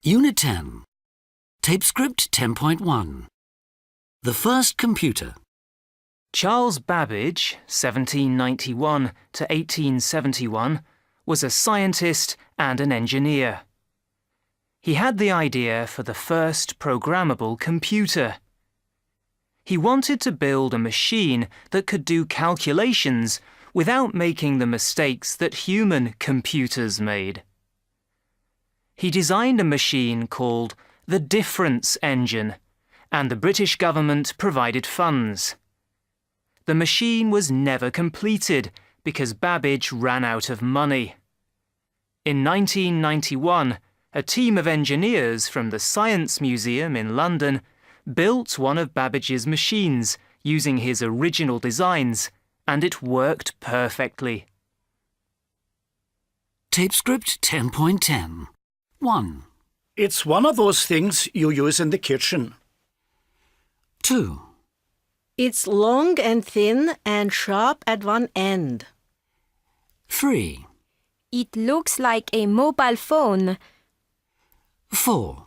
Unit 10. Tape script 10.1. The first computer. Charles Babbage, 1791 to 1871, was a scientist and an engineer. He had the idea for the first programmable computer. He wanted to build a machine that could do calculations without making the mistakes that human computers made. He designed a machine called the difference engine, and the British government provided funds. The machine was never completed because Babbage ran out of money. In 1991, a team of engineers from the Science Museum in London built one of Babbage's machines using his original designs, and it worked perfectly. Tape script 10.10. 1. It's one of those things you use in the kitchen. 2. It's long and thin and sharp at one end. 3. It looks like a mobile phone. 4.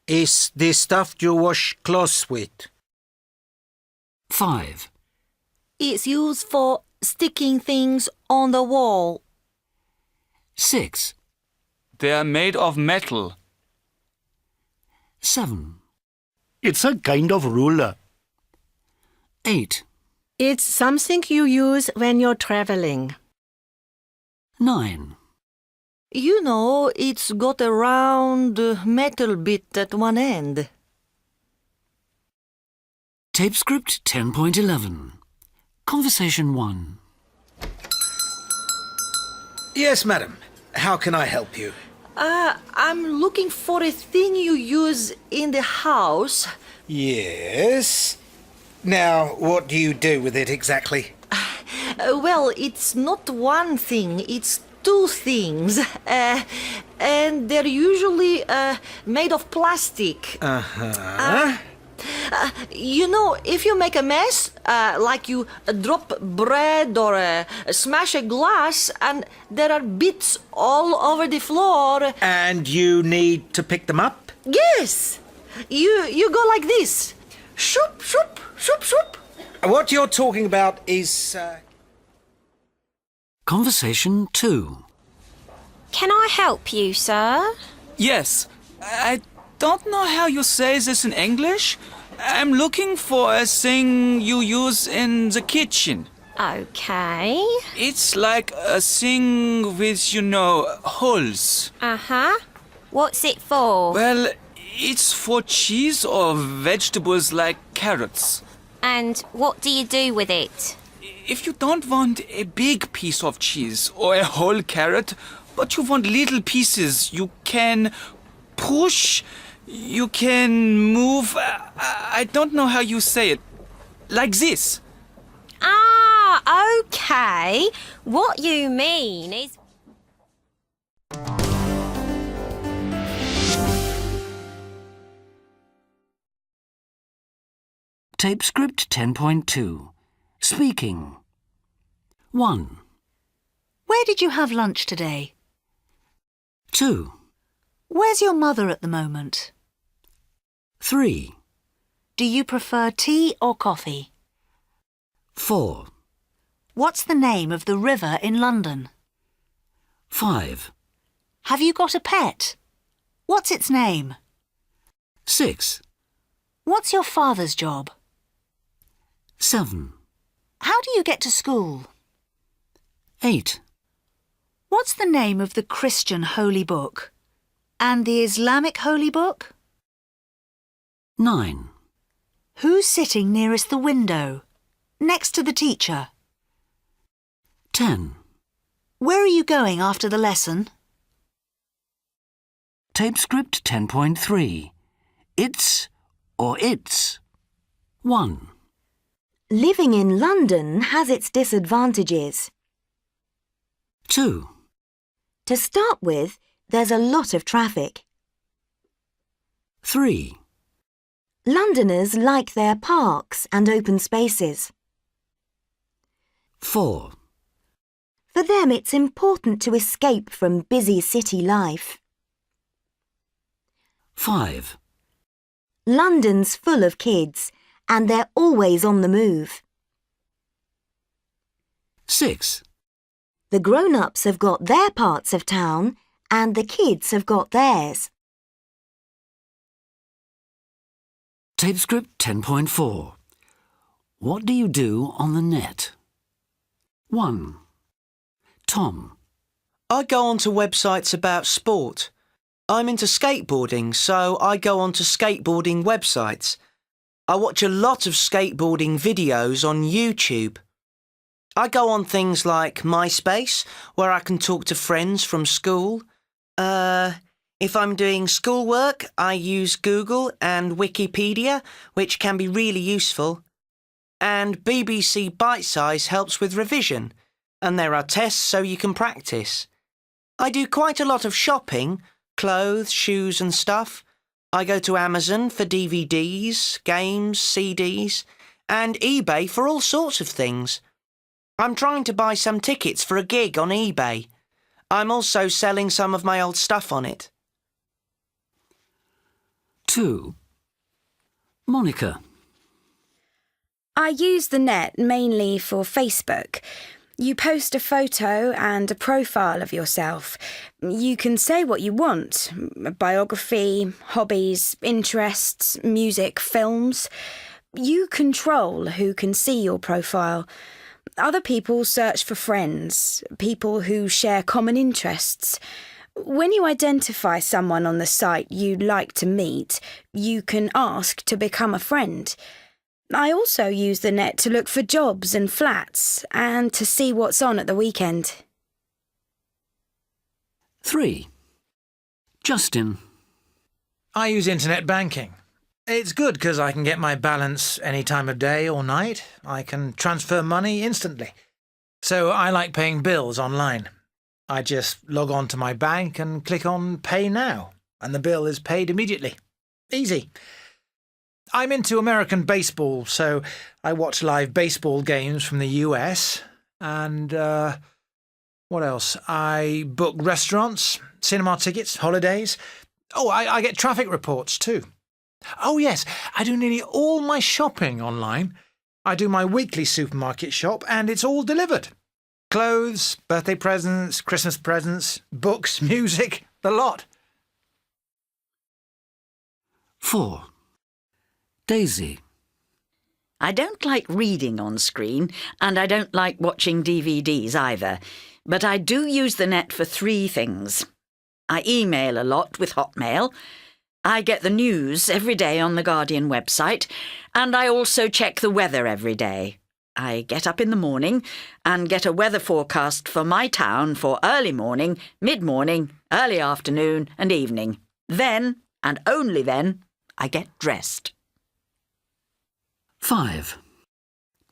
Is the stuff you wash clothes with? 5. It's used for sticking things on the wall. 6. They're made of metal. 7. It's a kind of ruler. 8. It's something you use when you're traveling. 9. You know, it's got a round metal bit at one end. Tape script 10.11. Conversation 1. Yes, madam. How can I help you? I'm looking for a thing you use in the house. Yes. Now, what do you do with it exactly? Well, it's not one thing, it's two things. And they're usually made of plastic. You know, if you make a mess, like you drop bread or smash a glass, and there are bits all over the floor. And you need to pick them up? Yes! You go like this. Shoop, shoop, shoop, shoop. What you're talking about is... Conversation 2. Can I help you, sir? Yes. I don't know how you say this in English. I'm looking for a thing you use in the kitchen. Okay. It's like a thing with, holes. Uh-huh. What's it for? Well, it's for cheese or vegetables like carrots. And what do you do with it? If you don't want a big piece of cheese or a whole carrot, but you want little pieces, you can push, you can move. I don't know how you say it. Like this. Ah, okay. What you mean is... Tape script 10.2. Speaking. 1. Where did you have lunch today? 2. Where's your mother at the moment? 3. Do you prefer tea or coffee? 4. What's the name of the river in London? 5. Have you got a pet? What's its name? 6. What's your father's job? 7. How do you get to school? 8. What's the name of the Christian holy book? And the Islamic holy book? 9. Who's sitting nearest the window? Next to the teacher? 10. Where are you going after the lesson? Tape script 10.3. It's or its. 1. Living in London has its disadvantages. 2. To start with, there's a lot of traffic. 3. Londoners like their parks and open spaces. 4. For them, it's important to escape from busy city life. 5. London's full of kids, and they're always on the move. 6. The grown-ups have got their parts of town, and the kids have got theirs. Tape script 10.4. What do you do on the net? 1. Tom. I go onto websites about sport. I'm into skateboarding, so I go onto skateboarding websites. I watch a lot of skateboarding videos on YouTube. I go on things like MySpace, where I can talk to friends from school. If I'm doing schoolwork, I use Google and Wikipedia, which can be really useful. And BBC Bitesize helps with revision, and there are tests so you can practice. I do quite a lot of shopping, clothes, shoes and stuff. I go to Amazon for DVDs, games, CDs, and eBay for all sorts of things. I'm trying to buy some tickets for a gig on eBay. I'm also selling some of my old stuff on it. 2. Monica. I use the net mainly for Facebook. You post a photo and a profile of yourself. You can say what you want. Biography, hobbies, interests, music, films. You control who can see your profile. Other people search for friends, people who share common interests. When you identify someone on the site you'd like to meet, you can ask to become a friend. I also use the net to look for jobs and flats and to see what's on at the weekend. 3. Justin. I use internet banking. It's good because I can get my balance any time of day or night. I can transfer money instantly. So I like paying bills online. I just log on to my bank and click on Pay Now, and the bill is paid immediately. Easy. I'm into American baseball, so I watch live baseball games from the US. And, what else? I book restaurants, cinema tickets, holidays. Oh, I get traffic reports too. Oh yes, I do nearly all my shopping online. I do my weekly supermarket shop and it's all delivered. Clothes, birthday presents, Christmas presents, books, music, the lot. 4. Daisy. I don't like reading on screen, and I don't like watching DVDs either, but I do use the net for 3 things. I email a lot with Hotmail, I get the news every day on the Guardian website, and I also check the weather every day. I get up in the morning and get a weather forecast for my town for early morning, mid-morning, early afternoon and evening. Then, and only then, I get dressed. 5.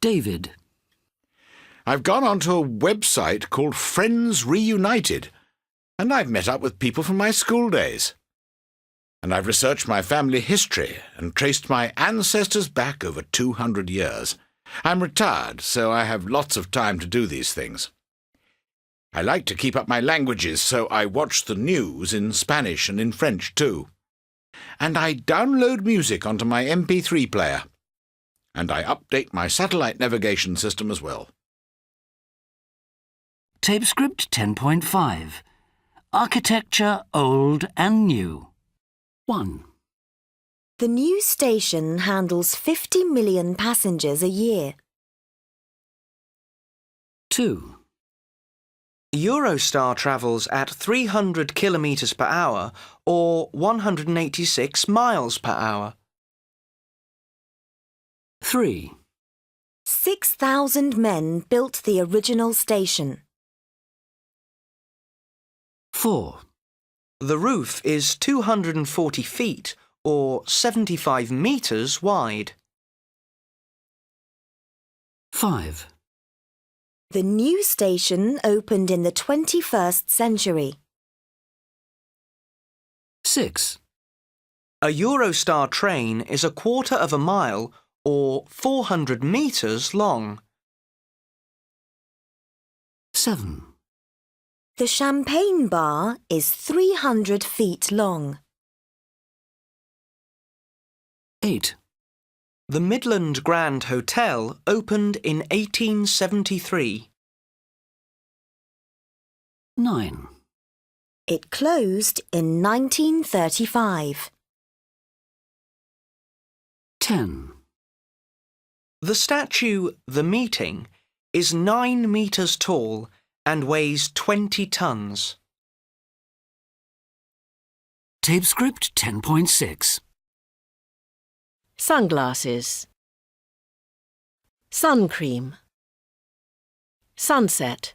David. I've gone onto a website called Friends Reunited, and I've met up with people from my school days. And I've researched my family history and traced my ancestors back over 200 years. I'm retired, so I have lots of time to do these things. I like to keep up my languages, so I watch the news in Spanish and in French too. And I download music onto my MP3 player. And I update my satellite navigation system as well. Tape script 10.5. Architecture old and new. 1. The new station handles 50 million passengers a year. 2. Eurostar travels at 300 kilometres per hour or 186 miles per hour. 3. 6,000 men built the original station. 4. The roof is 240 feet or 75 metres wide. 5. The new station opened in the 21st century. 6. A Eurostar train is a quarter of a mile or 400 metres long. 7. The champagne bar is 300 feet long. 8. The Midland Grand Hotel opened in 1873. 9. It closed in 1935. 10. The statue, The Meeting, is 9 metres tall and weighs 20 tons. Tape script 10.6. Sunglasses. Sun cream. Sunset.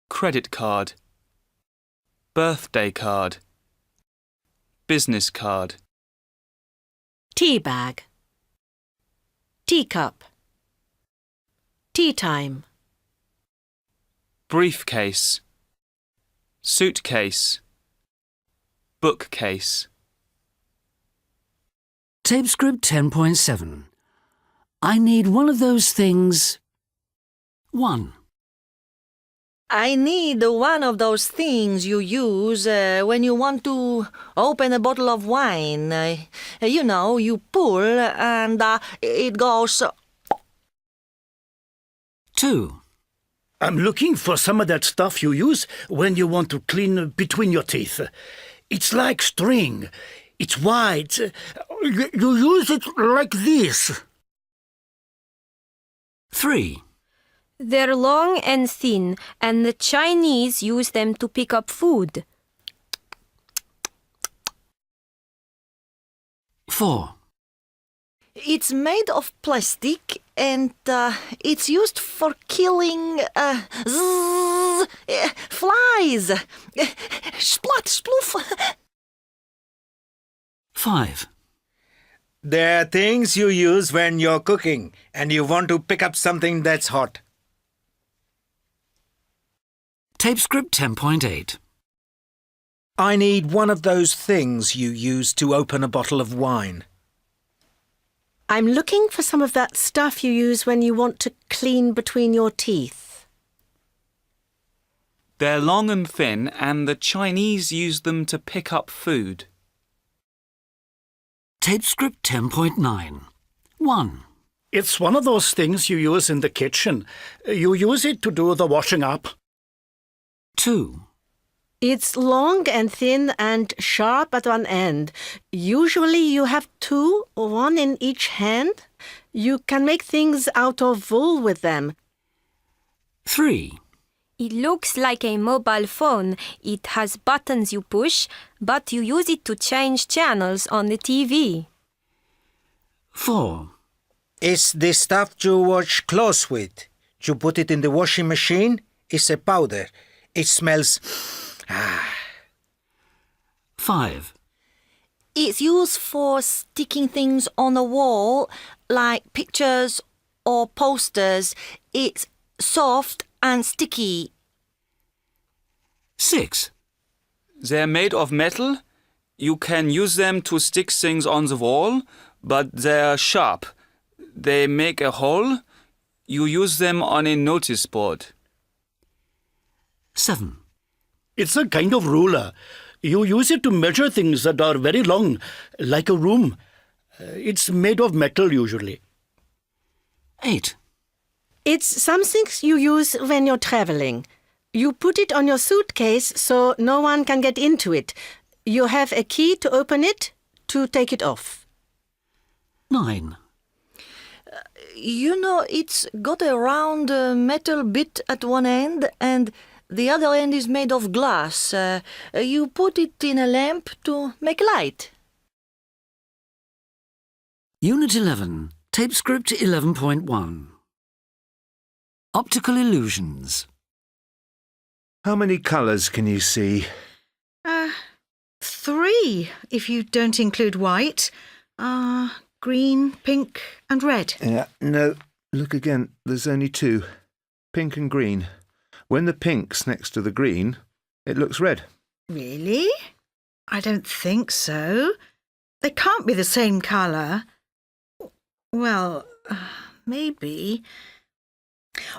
Credit card. Birthday card. Business card. Tea bag. Teacup. Tea time. Briefcase. Suitcase. Bookcase. Tape script 10.7. I need one of those things. 1. I need one of those things you use when you want to open a bottle of wine. You know, you pull and it goes... 2. I'm looking for some of that stuff you use when you want to clean between your teeth. It's like string. It's white. You use it like this. 3. They're long and thin, and the Chinese use them to pick up food. 4. It's made of plastic and it's used for killing flies. Splat, sploof. 5. There are things you use when you're cooking and you want to pick up something that's hot. Tape script 10.8. I need one of those things you use to open a bottle of wine. I'm looking for some of that stuff you use when you want to clean between your teeth. They're long and thin, and the Chinese use them to pick up food. Tape script 10.9. 1. It's one of those things you use in the kitchen. You use it to do the washing up. 2. It's long and thin and sharp at one end. Usually you have 2, one in each hand. You can make things out of wool with them. 3. It looks like a mobile phone. It has buttons you push, but you use it to change channels on the TV. 4. It's the stuff you wash clothes with. You put it in the washing machine. It's a powder. It smells... 5. It's used for sticking things on the wall, like pictures or posters. It's soft and sticky. 6. They're made of metal. You can use them to stick things on the wall, but they're sharp. They make a hole. You use them on a notice board. 7. It's a kind of ruler. You use it to measure things that are very long, like a room. It's made of metal usually. 8. It's something you use when you're traveling. You put it on your suitcase so no one can get into it. You have a key to open it, to take it off. 9. You know, it's got a round metal bit at one end and the other end is made of glass. You put it in a lamp to make light. Unit 11. Tape script 11.1. Optical illusions. How many colours can you see? 3, if you don't include white. Green, pink and red. No, look again. There's only 2. Pink and green. When the pink's next to the green, it looks red. Really? I don't think so. They can't be the same colour. Well, maybe.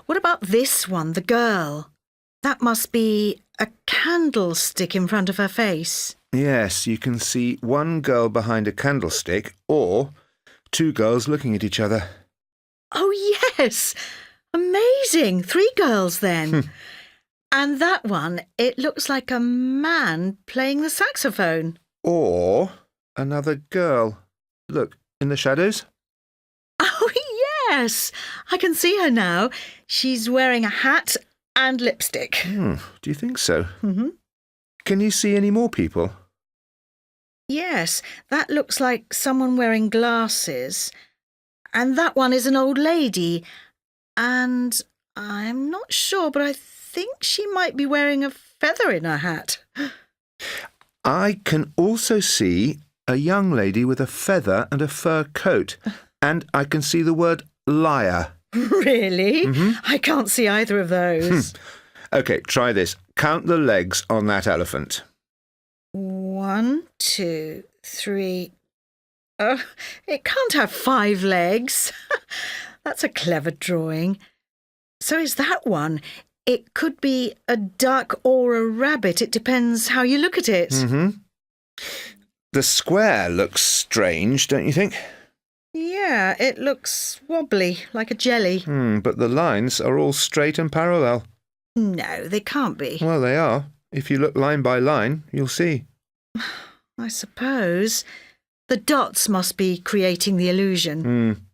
What about this one, the girl? That must be a candlestick in front of her face. Yes, you can see one girl behind a candlestick or two girls looking at each other. Oh, yes! Amazing! 3 girls then. And that one, it looks like a man playing the saxophone. Or another girl. Look, in the shadows. Oh, yes! I can see her now. She's wearing a hat and lipstick. Do you think so? Mm-hmm. Can you see any more people? Yes, that looks like someone wearing glasses. And that one is an old lady. And I'm not sure, but I think she might be wearing a feather in her hat. I can also see a young lady with a feather and a fur coat. And I can see the word liar. Really? Mm-hmm. I can't see either of those. OK, try this. Count the legs on that elephant. 1, 2, 3. It can't have 5 legs. That's a clever drawing. So is that one. It could be a duck or a rabbit. It depends how you look at it. Mm-hmm. The square looks strange, don't you think? Yeah, it looks wobbly, like a jelly. But the lines are all straight and parallel. No, they can't be. Well, they are. If you look line by line, you'll see. I suppose. The dots must be creating the illusion.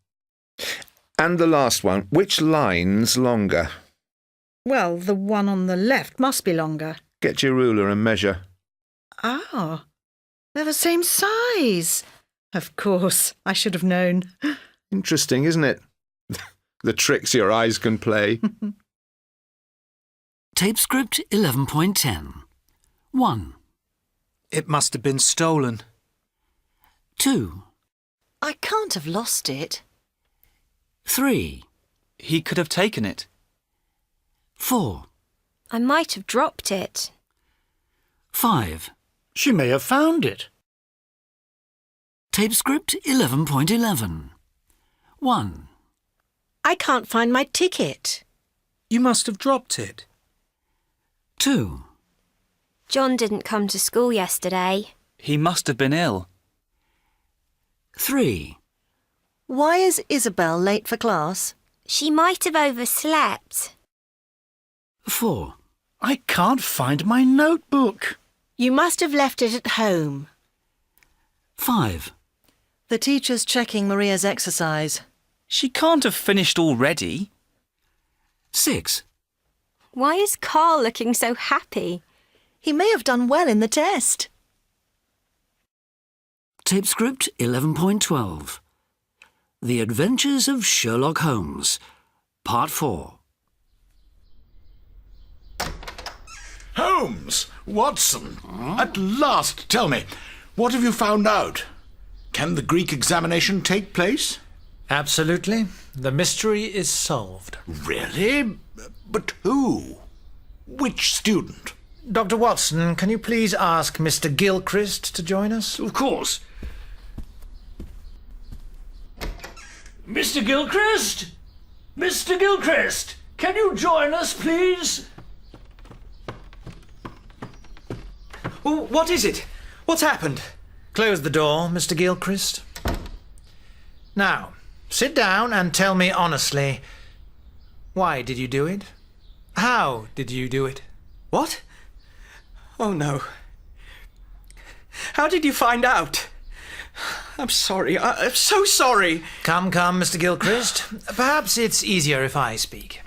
And the last one. Which line's longer? Well, the one on the left must be longer. Get your ruler and measure. Ah, they're the same size. Of course, I should have known. Interesting, isn't it? The tricks your eyes can play. Tape script 11.10. 1, It must have been stolen. 2, I can't have lost it. 3, He could have taken it. 4, I might have dropped it. 5. She may have found it. Tape script 11.11. 1, I can't find my ticket. You must have dropped it. 2, John didn't come to school yesterday. He must have been ill. 3, Why is Isabel late for class? She might have overslept. 4, I can't find my notebook. You must have left it at home. 5, The teacher's checking Maria's exercise. She can't have finished already. 6, Why is Carl looking so happy? He may have done well in the test. Tape script 11.12. The Adventures of Sherlock Holmes. Part 4. Holmes! Watson! At last, tell me, what have you found out? Can the Greek examination take place? Absolutely. The mystery is solved. Really? But who? Which student? Dr. Watson, can you please ask Mr. Gilchrist to join us? Of course. Mr. Gilchrist? Mr. Gilchrist, can you join us, please? What is it? What's happened? Close the door, Mr. Gilchrist. Now, sit down and tell me honestly, why did you do it? How did you do it? What? Oh, no. How did you find out? I'm sorry. I'm so sorry. Come, Mr. Gilchrist. Perhaps it's easier if I speak.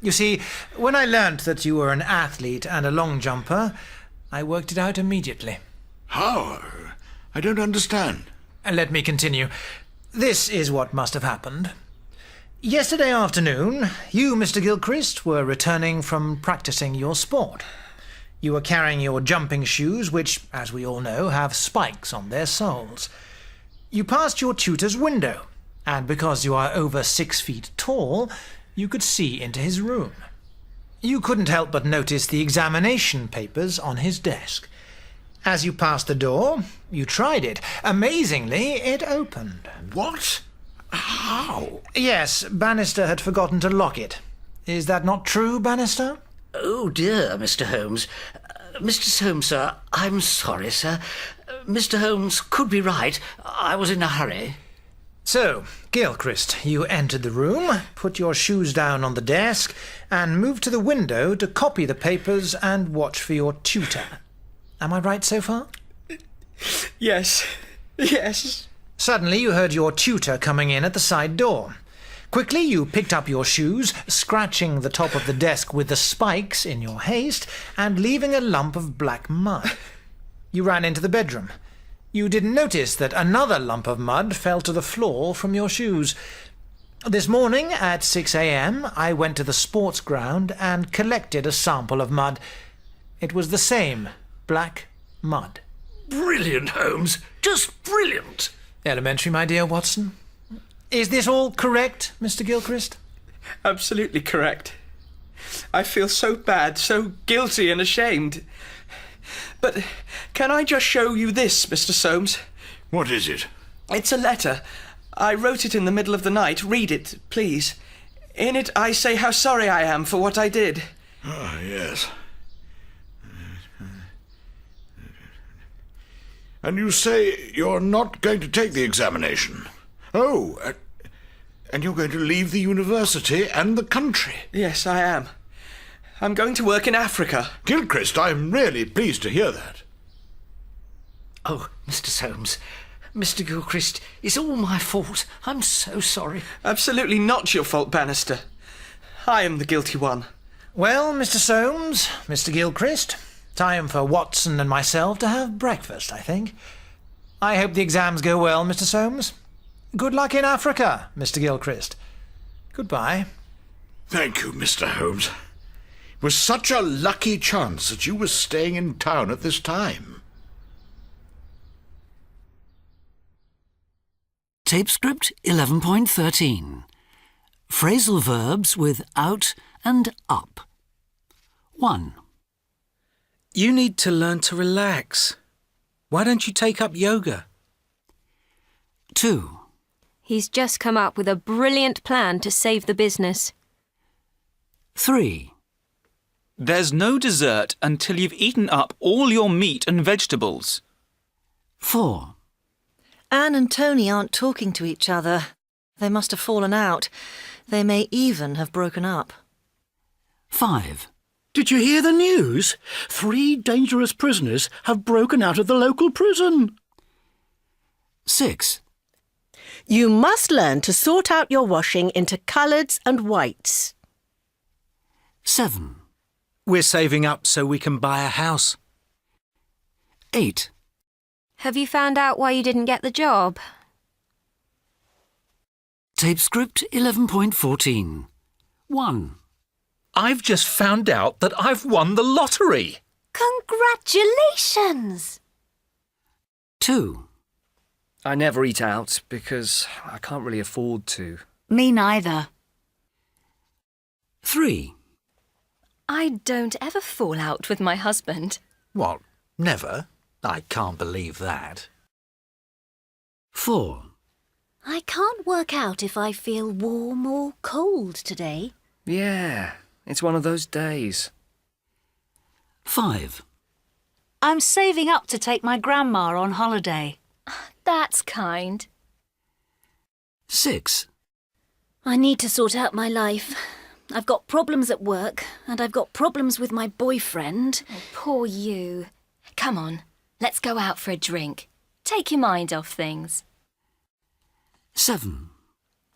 You see, when I learnt that you were an athlete and a long jumper, I worked it out immediately. How? I don't understand. Let me continue. This is what must have happened. Yesterday afternoon, you, Mr. Gilchrist, were returning from practicing your sport. You were carrying your jumping shoes, which, as we all know, have spikes on their soles. You passed your tutor's window, and because you are over 6 feet tall, you could see into his room. You couldn't help but notice the examination papers on his desk. As you passed the door, you tried it. Amazingly, it opened. What? How? Yes, Bannister had forgotten to lock it. Is that not true, Bannister? Oh dear, Mr. Holmes. Mr. Soames, sir, I'm sorry, sir. Mr. Holmes could be right. I was in a hurry. So, Gilchrist, you entered the room, put your shoes down on the desk, and moved to the window to copy the papers and watch for your tutor. Am I right so far? Yes. Yes. Suddenly you heard your tutor coming in at the side door. Quickly you picked up your shoes, scratching the top of the desk with the spikes in your haste, and leaving a lump of black mud. You ran into the bedroom. You didn't notice that another lump of mud fell to the floor from your shoes. This morning at 6 a.m. I went to the sports ground and collected a sample of mud. It was the same black mud. Brilliant, Holmes. Just brilliant. Elementary, my dear Watson. Is this all correct, Mr. Gilchrist? Absolutely correct. I feel so bad, so guilty and ashamed. But can I just show you this, Mr. Soames? What is it? It's a letter. I wrote it in the middle of the night. Read it, please. In it I say how sorry I am for what I did. Ah, yes. And you say you're not going to take the examination? Oh, and you're going to leave the university and the country? Yes, I am. I'm going to work in Africa. Gilchrist, I'm really pleased to hear that. Oh, Mr. Soames, Mr. Gilchrist, it's all my fault. I'm so sorry. Absolutely not your fault, Bannister. I am the guilty one. Well, Mr. Soames, Mr. Gilchrist, time for Watson and myself to have breakfast, I think. I hope the exams go well, Mr. Soames. Good luck in Africa, Mr. Gilchrist. Goodbye. Thank you, Mr. Holmes. It was such a lucky chance that you were staying in town at this time. Tape script 11.13. Phrasal verbs with out and up. 1. You need to learn to relax. Why don't you take up yoga? 2. He's just come up with a brilliant plan to save the business. 3. There's no dessert until you've eaten up all your meat and vegetables. 4. Anne and Tony aren't talking to each other. They must have fallen out. They may even have broken up. 5. Did you hear the news? 3 dangerous prisoners have broken out of the local prison. 6. You must learn to sort out your washing into colours and whites. 7. We're saving up so we can buy a house. 8. Have you found out why you didn't get the job? Tape script 11.14. 1. I've just found out that I've won the lottery. Congratulations! 2. I never eat out because I can't really afford to. Me neither. 3. I don't ever fall out with my husband. What? Never? I can't believe that. 4. I can't work out if I feel warm or cold today. Yeah, it's one of those days. 5. I'm saving up to take my grandma on holiday. That's kind. 6. I need to sort out my life. I've got problems at work, and I've got problems with my boyfriend. Oh, poor you. Come on, let's go out for a drink. Take your mind off things. 7.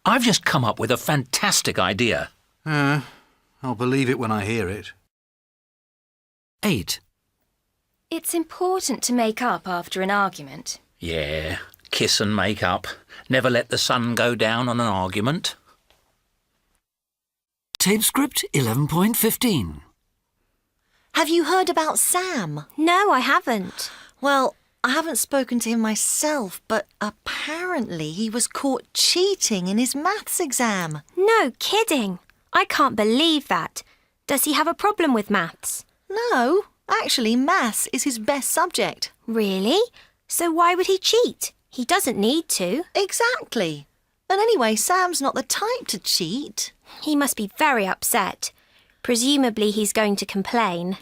I've just come up with a fantastic idea. I'll believe it when I hear it. 8. It's important to make up after an argument. Yeah, kiss and make up. Never let the sun go down on an argument. Tape script 11.15. Have you heard about Sam? No, I haven't. Well, I haven't spoken to him myself, but apparently he was caught cheating in his maths exam. No kidding. I can't believe that. Does he have a problem with maths? No, actually maths is his best subject. Really? So why would he cheat? He doesn't need to. Exactly. And anyway, Sam's not the type to cheat. He must be very upset. Presumably he's going to complain.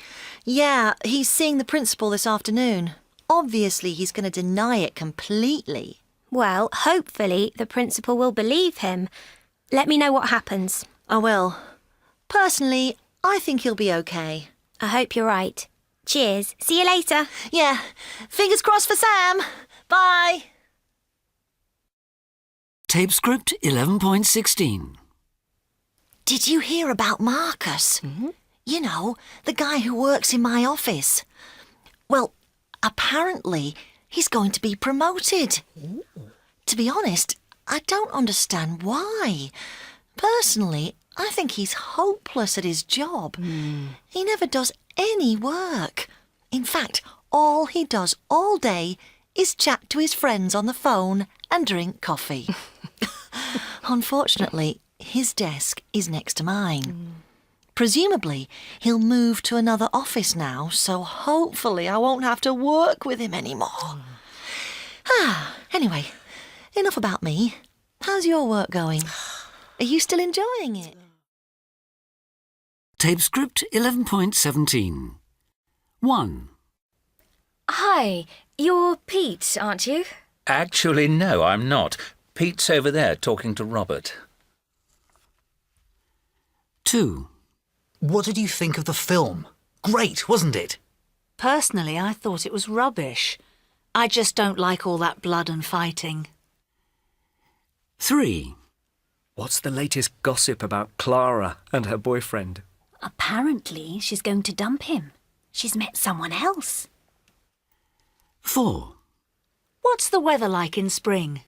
Yeah, he's seeing the principal this afternoon. Obviously, he's going to deny it completely. Well, hopefully the principal will believe him. Let me know what happens. I will. Personally, I think he'll be okay. I hope you're right. Cheers. See you later. Yeah. Fingers crossed for Sam. Bye. Tape script 11.16. Did you hear about Marcus? You know, the guy who works in my office. Well, apparently he's going to be promoted. To be honest, I don't understand why. Personally, I think he's hopeless at his job. He never does any work. In fact, all he does all day is chat to his friends on the phone and drink coffee. Unfortunately, his desk is next to mine. Presumably, he'll move to another office now, so hopefully I won't have to work with him anymore. Anyway, enough about me. How's your work going? Are you still enjoying it? Tape script 11.17. 1. Hi, you're Pete, aren't you? Actually, no, I'm not. Pete's over there talking to Robert. 2. What did you think of the film? Great, wasn't it? Personally, I thought it was rubbish. I just don't like all that blood and fighting. 3. What's the latest gossip about Clara and her boyfriend? Apparently, she's going to dump him. She's met someone else. 4. What's the weather like in spring?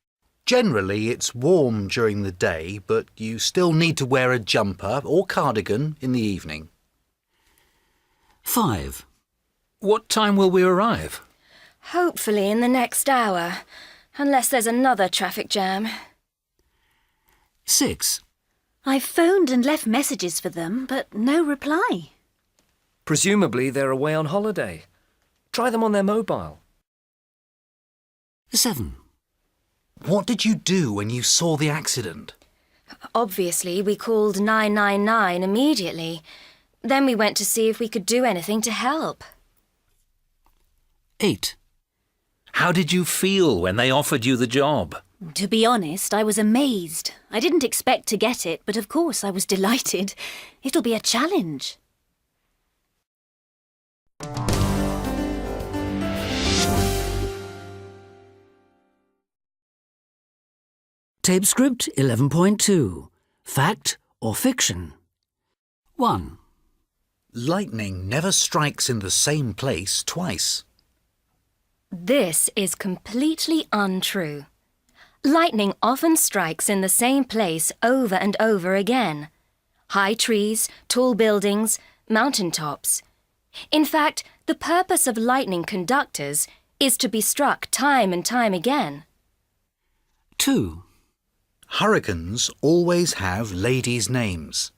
Generally, it's warm during the day, but you still need to wear a jumper or cardigan in the evening. 5. What time will we arrive? Hopefully in the next hour, unless there's another traffic jam. 6. I've phoned and left messages for them, but no reply. Presumably they're away on holiday. Try them on their mobile. 7. What did you do when you saw the accident? Obviously, we called 999 immediately. Then we went to see if we could do anything to help. 8. How did you feel when they offered you the job? To be honest, I was amazed. I didn't expect to get it, but of course I was delighted. It'll be a challenge. Tape script 11.2. Fact or fiction? 1. Lightning never strikes in the same place twice. This is completely untrue. Lightning often strikes in the same place over and over again. High trees, tall buildings, mountain tops. In fact, the purpose of lightning conductors is to be struck time and time again. 2. Hurricanes always have ladies' names.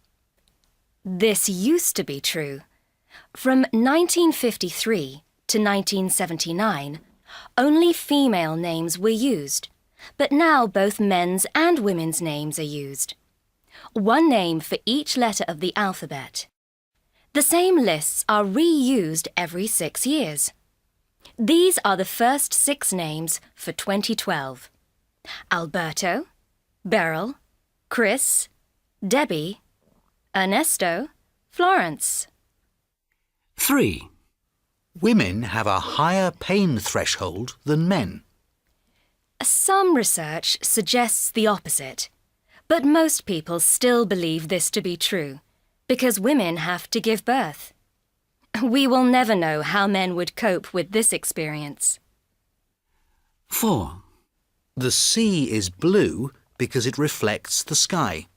This used to be true. From 1953 to 1979, only female names were used, but now both men's and women's names are used. One name for each letter of the alphabet. The same lists are reused every 6 years. These are the first 6 names for 2012. Alberto, Beryl, Chris, Debbie, Ernesto, Florence. 3. Women have a higher pain threshold than men. Some research suggests the opposite, but most people still believe this to be true, because women have to give birth. We will never know how men would cope with this experience. 4. The sea is blue because it reflects the sky.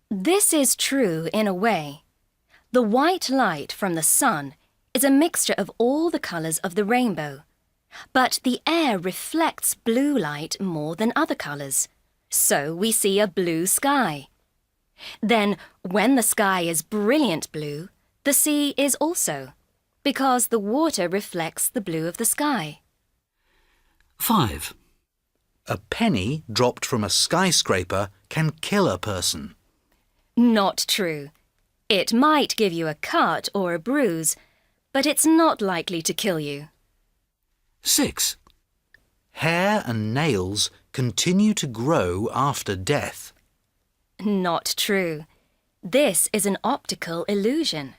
This is true in a way. The white light from the sun is a mixture of all the colours of the rainbow, but the air reflects blue light more than other colours, so we see a blue sky. Then, when the sky is brilliant blue, the sea is also, because the water reflects the blue of the sky. 5. A penny dropped from a skyscraper can kill a person. Not true. It might give you a cut or a bruise, but it's not likely to kill you. 6. Hair and nails continue to grow after death. Not true. This is an optical illusion.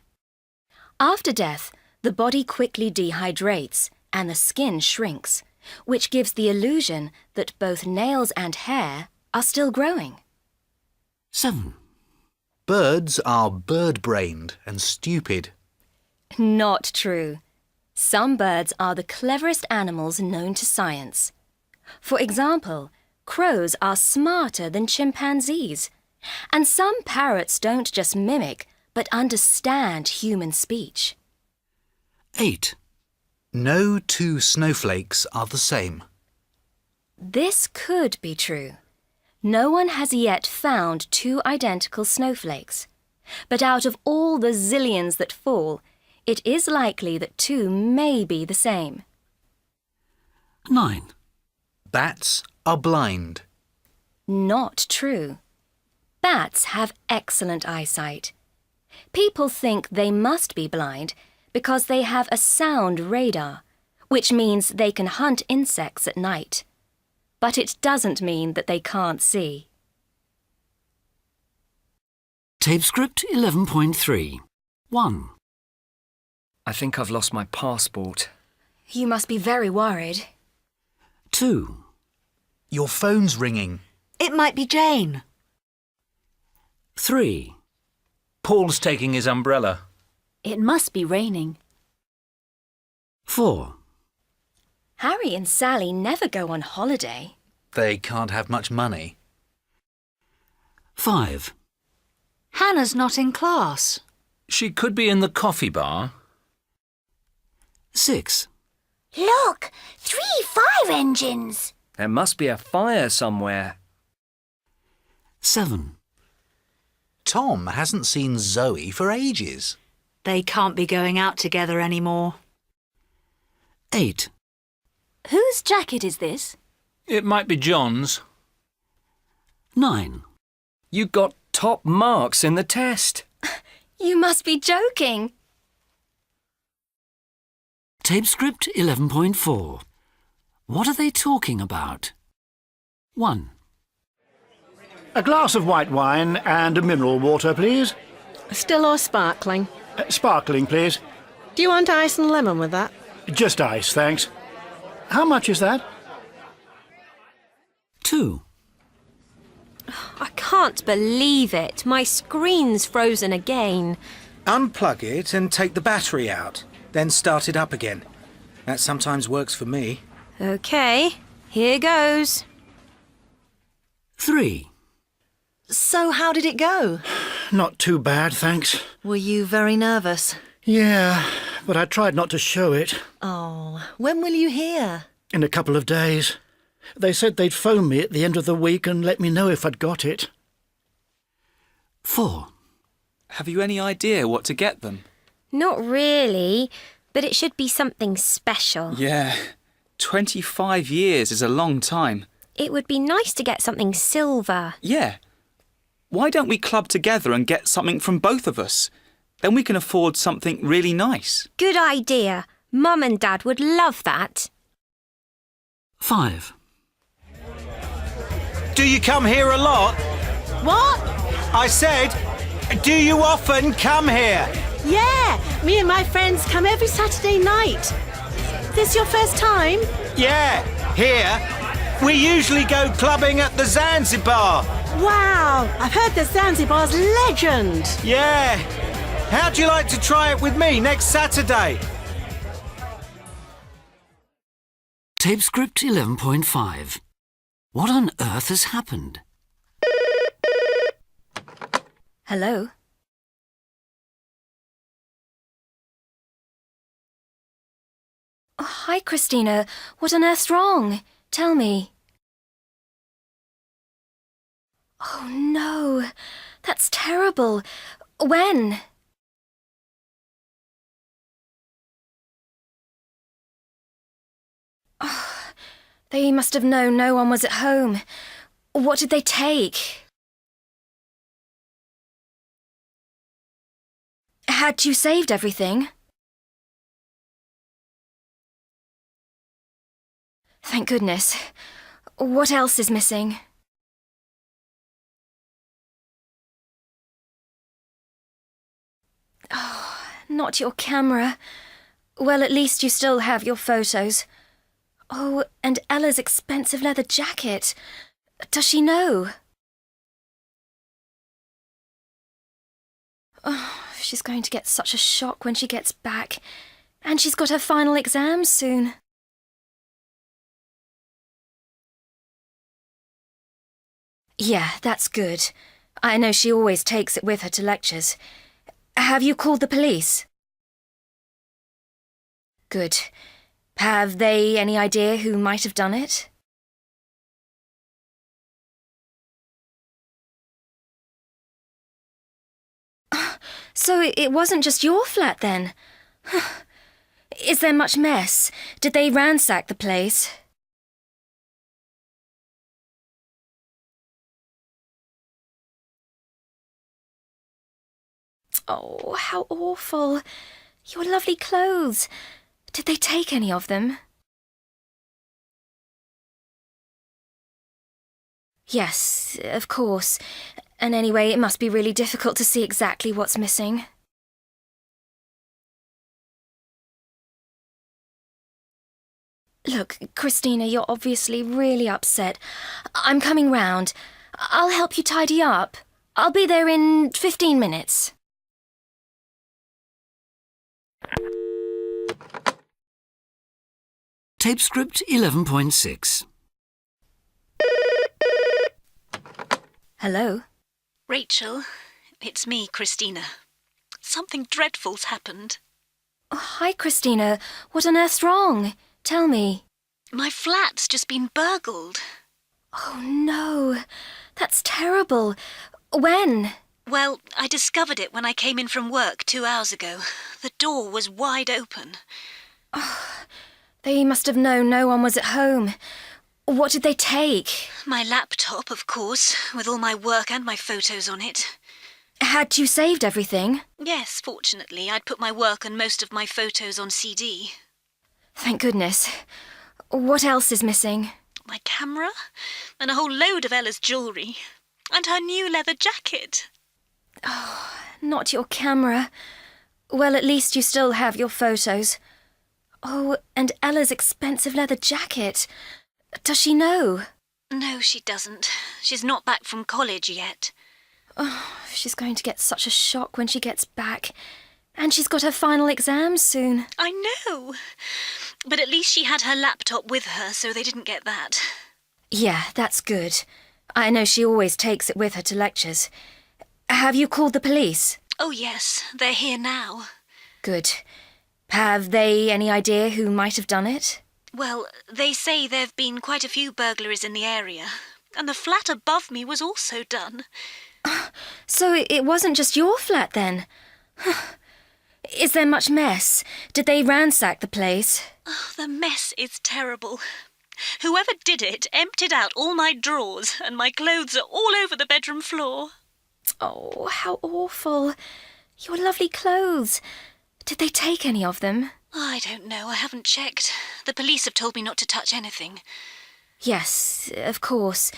After death, the body quickly dehydrates and the skin shrinks, which gives the illusion that both nails and hair are still growing. 7. Birds are bird-brained and stupid. Not true. Some birds are the cleverest animals known to science. For example, crows are smarter than chimpanzees, and some parrots don't just mimic, but understand human speech. 8. No two snowflakes are the same. This could be true. No one has yet found two identical snowflakes. But out of all the zillions that fall, it is likely that two may be the same. 9. Bats are blind. Not true. Bats have excellent eyesight. People think they must be blind because they have a sound radar, which means they can hunt insects at night. But it doesn't mean that they can't see. Tape script 11.3. 1. I think I've lost my passport. You must be very worried. 2. Your phone's ringing. It might be Jane. 3. Paul's taking his umbrella. It must be raining. 4. Harry and Sally never go on holiday. They can't have much money. 5. Hannah's not in class. She could be in the coffee bar. 6. Look! 3 fire engines! There must be a fire somewhere. 7. Tom hasn't seen Zoe for ages. They can't be going out together anymore. 8. Whose jacket is this? It might be John's. 9. You got top marks in the test. You must be joking. Tape script 11.4. What are they talking about? 1. A glass of white wine and mineral water, please. Still or sparkling? Sparkling, please. Do you want ice and lemon with that? Just ice, thanks. How much is that? 2. I can't believe it. My screen's frozen again. Unplug it and take the battery out, then start it up again. That sometimes works for me. OK, here goes. 3. So how did it go? Not too bad, thanks. Were you very nervous? Yeah, but I tried not to show it. Oh, when will you hear? In a couple of days. They said they'd phone me at the end of the week and let me know if I'd got it. 4. Have you any idea what to get them? Not really, but it should be something special. Yeah, 25 years is a long time. It would be nice to get something silver. Yeah. Why don't we club together and get something from both of us? Then we can afford something really nice. Good idea. Mum and Dad would love that. 5. Do you come here a lot? What? I said, do you often come here? Yeah, me and my friends come every Saturday night. This your first time? Yeah, here. We usually go clubbing at the Zanzibar. Wow, I've heard that Zanzibar's legend. Yeah. How'd you like to try it with me next Saturday? Tape script 11.5. What on earth has happened? Hello? Oh, hi, Christina. What on earth's wrong? Tell me. Oh, no. That's terrible. When? Oh, they must have known no one was at home. What did they take? Had you saved everything? Thank goodness. What else is missing? Oh, not your camera. Well, at least you still have your photos. Oh, and Ella's expensive leather jacket. Does she know? Oh, she's going to get such a shock when she gets back. And she's got her final exams soon. Yeah, that's good. I know she always takes it with her to lectures. Have you called the police? Good. Have they any idea who might have done it? So it wasn't just your flat then? Is there much mess? Did they ransack the place? Oh, how awful. Your lovely clothes. Did they take any of them? Yes, of course. And anyway, it must be really difficult to see exactly what's missing. Look, Christina, you're obviously really upset. I'm coming round. I'll help you tidy up. I'll be there in 15 minutes. Tape script 11.6. Hello? Rachel, it's me, Christina. Something dreadful's happened. Oh, hi, Christina. What on earth's wrong? Tell me. My flat's just been burgled. Oh, no. That's terrible. When? Well, I discovered it when I came in from work 2 hours ago. The door was wide open. Oh, they must have known no one was at home. What did they take? My laptop, of course, with all my work and my photos on it. Had you saved everything? Yes, fortunately, I'd put my work and most of my photos on CD. Thank goodness. What else is missing? My camera, and a whole load of Ella's jewellery, and her new leather jacket. Oh, not your camera. Well, at least you still have your photos. Oh, and Ella's expensive leather jacket. Does she know? No, she doesn't. She's not back from college yet. Oh, she's going to get such a shock when she gets back. And she's got her final exams soon. I know. But at least she had her laptop with her, so they didn't get that. Yeah, that's good. I know she always takes it with her to lectures. Have you called the police? Oh, yes. They're here now. Good. Have they any idea who might have done it? Well, they say there have been quite a few burglaries in the area. And the flat above me was also done. So it wasn't just your flat then? Is there much mess? Did they ransack the place? Oh, the mess is terrible. Whoever did it emptied out all my drawers, and my clothes are all over the bedroom floor. Oh, how awful. Your lovely clothes. Did they take any of them? I don't know. I haven't checked. The police have told me not to touch anything. Yes, of course.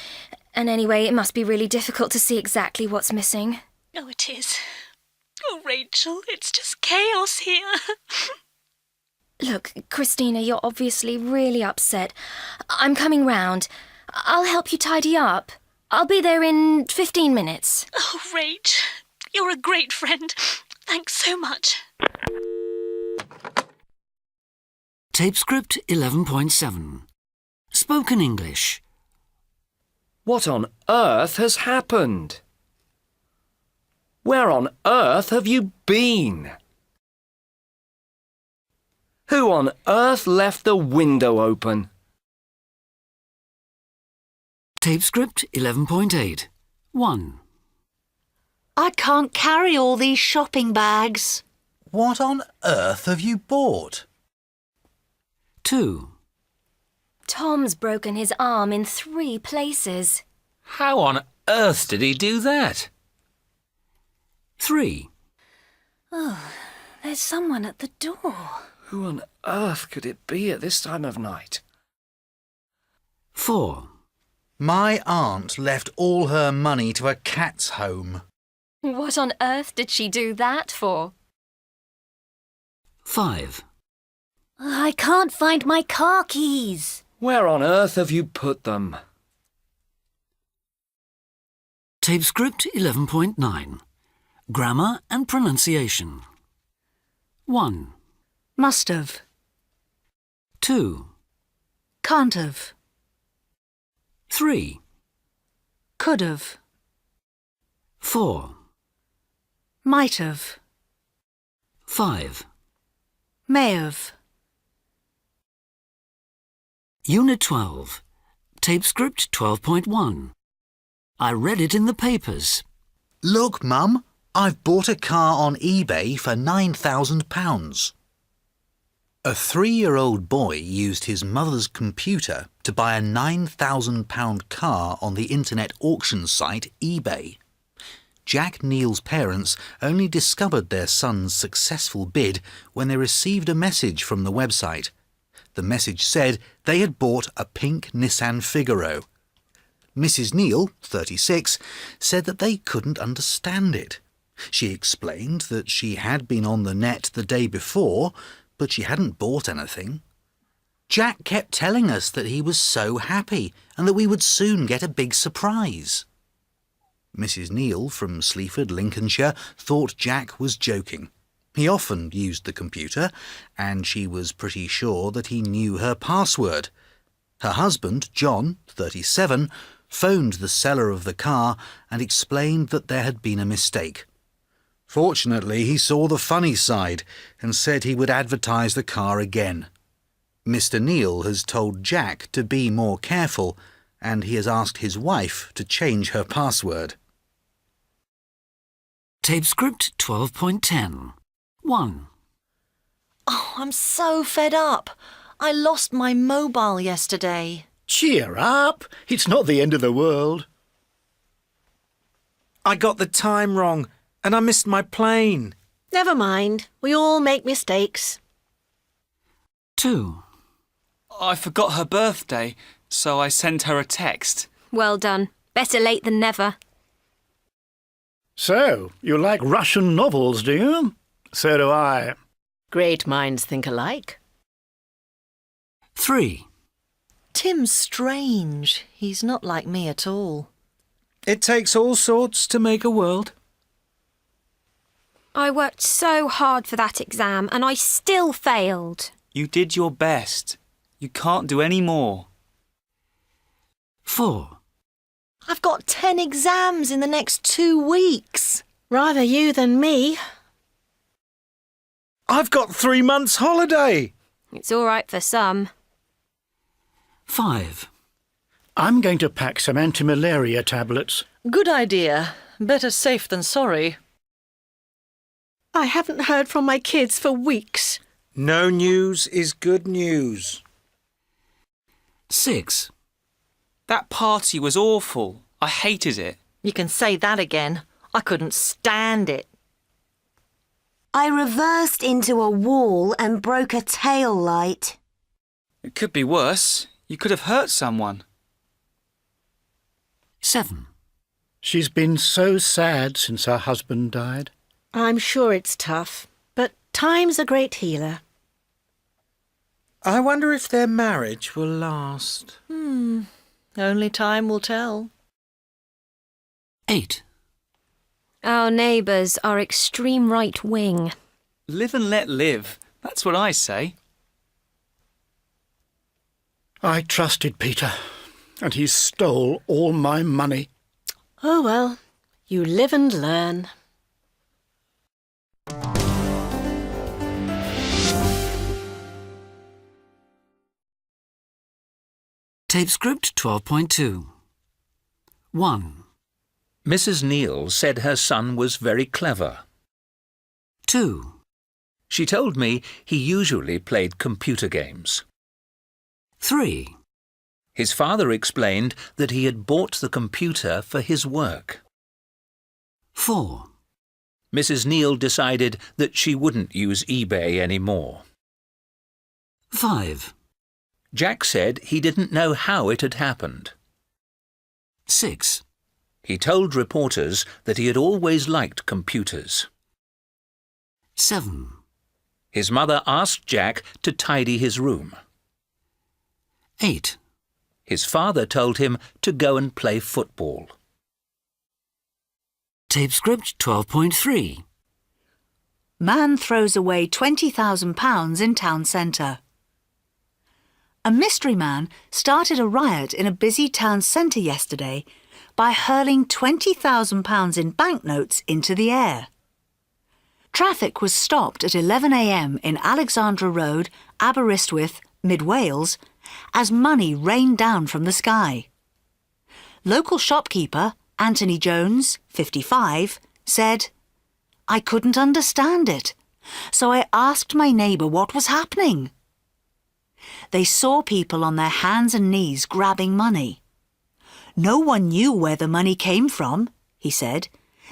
And anyway, it must be really difficult to see exactly what's missing. Oh, it is. Oh, Rachel, it's just chaos here. Look, Christina, you're obviously really upset. I'm coming round. I'll help you tidy up. I'll be there in 15 minutes. Oh, Rach, you're a great friend. Thanks so much. Tape script 11.7. Spoken English. What on earth has happened? Where on earth have you been? Who on earth left the window open? Tape script 11.8. 1. I can't carry all these shopping bags. What on earth have you bought? 2. Tom's broken his arm in 3 places. How on earth did he do that? 3. Oh, there's someone at the door. Who on earth could it be at this time of night? 4. My aunt left all her money to a cat's home. What on earth did she do that for? 5. I can't find my car keys. Where on earth have you put them? Tape script 11.9. Grammar and pronunciation. 1. Must have. 2. Can't have. 3. Could have. 4. Might have. 5. May have. Unit 12. Tape script 12.1. I read it in the papers. Look, Mum, I've bought a car on eBay for £9,000. A 3-year-old boy used his mother's computer to buy a £9,000 car on the internet auction site eBay. Jack Neal's parents only discovered their son's successful bid when they received a message from the website. The message said they had bought a pink Nissan Figaro. Mrs. Neal, 36, said that they couldn't understand it. She explained that she had been on the net the day before, but she hadn't bought anything. Jack kept telling us that he was so happy and that we would soon get a big surprise. Mrs. Neal from Sleaford, Lincolnshire, thought Jack was joking. He often used the computer, and she was pretty sure that he knew her password. Her husband, John, 37, phoned the seller of the car and explained that there had been a mistake. Fortunately, he saw the funny side and said he would advertise the car again. Mr. Neal has told Jack to be more careful, and he has asked his wife to change her password. Tape script 12.10. 1. Oh, I'm so fed up. I lost my mobile yesterday. Cheer up. It's not the end of the world. I got the time wrong and I missed my plane. Never mind. We all make mistakes. 2. I forgot her birthday, so I sent her a text. Well done. Better late than never. So, you like Russian novels, do you? So do I. Great minds think alike. 3. Tim's strange. He's not like me at all. It takes all sorts to make a world. I worked so hard for that exam and I still failed. You did your best. You can't do any more. 4. I've got 10 exams in the next 2 weeks. Rather you than me. I've got 3 months' holiday. It's all right for some. 5. I'm going to pack some anti-malaria tablets. Good idea. Better safe than sorry. I haven't heard from my kids for weeks. No news is good news. 6. That party was awful. I hated it. You can say that again. I couldn't stand it. I reversed into a wall and broke a tail light. It could be worse. You could have hurt someone. 7. She's been so sad since her husband died. I'm sure it's tough, but time's a great healer. I wonder if their marriage will last. Only time will tell. 8. Our neighbours are extreme right wing. Live and let live. That's what I say. I trusted Peter, and he stole all my money. Oh well, you live and learn. Tape script 12.2. 1. Mrs. Neal said her son was very clever. 2. She told me he usually played computer games. 3. His father explained that he had bought the computer for his work. 4. Mrs. Neal decided that she wouldn't use eBay anymore. 5. Jack said he didn't know how it had happened. 6. He told reporters that he had always liked computers. 7. His mother asked Jack to tidy his room. 8. His father told him to go and play football. Tape script 12.3. Man throws away £20,000 in town centre. A mystery man started a riot in a busy town centre yesterday by hurling £20,000 in banknotes into the air. Traffic was stopped at 11 a.m. in Alexandra Road, Aberystwyth, Mid Wales, as money rained down from the sky. Local shopkeeper Anthony Jones, 55, said, "I couldn't understand it, so I asked my neighbour what was happening." They saw people on their hands and knees grabbing money. No one knew where the money came from, he said.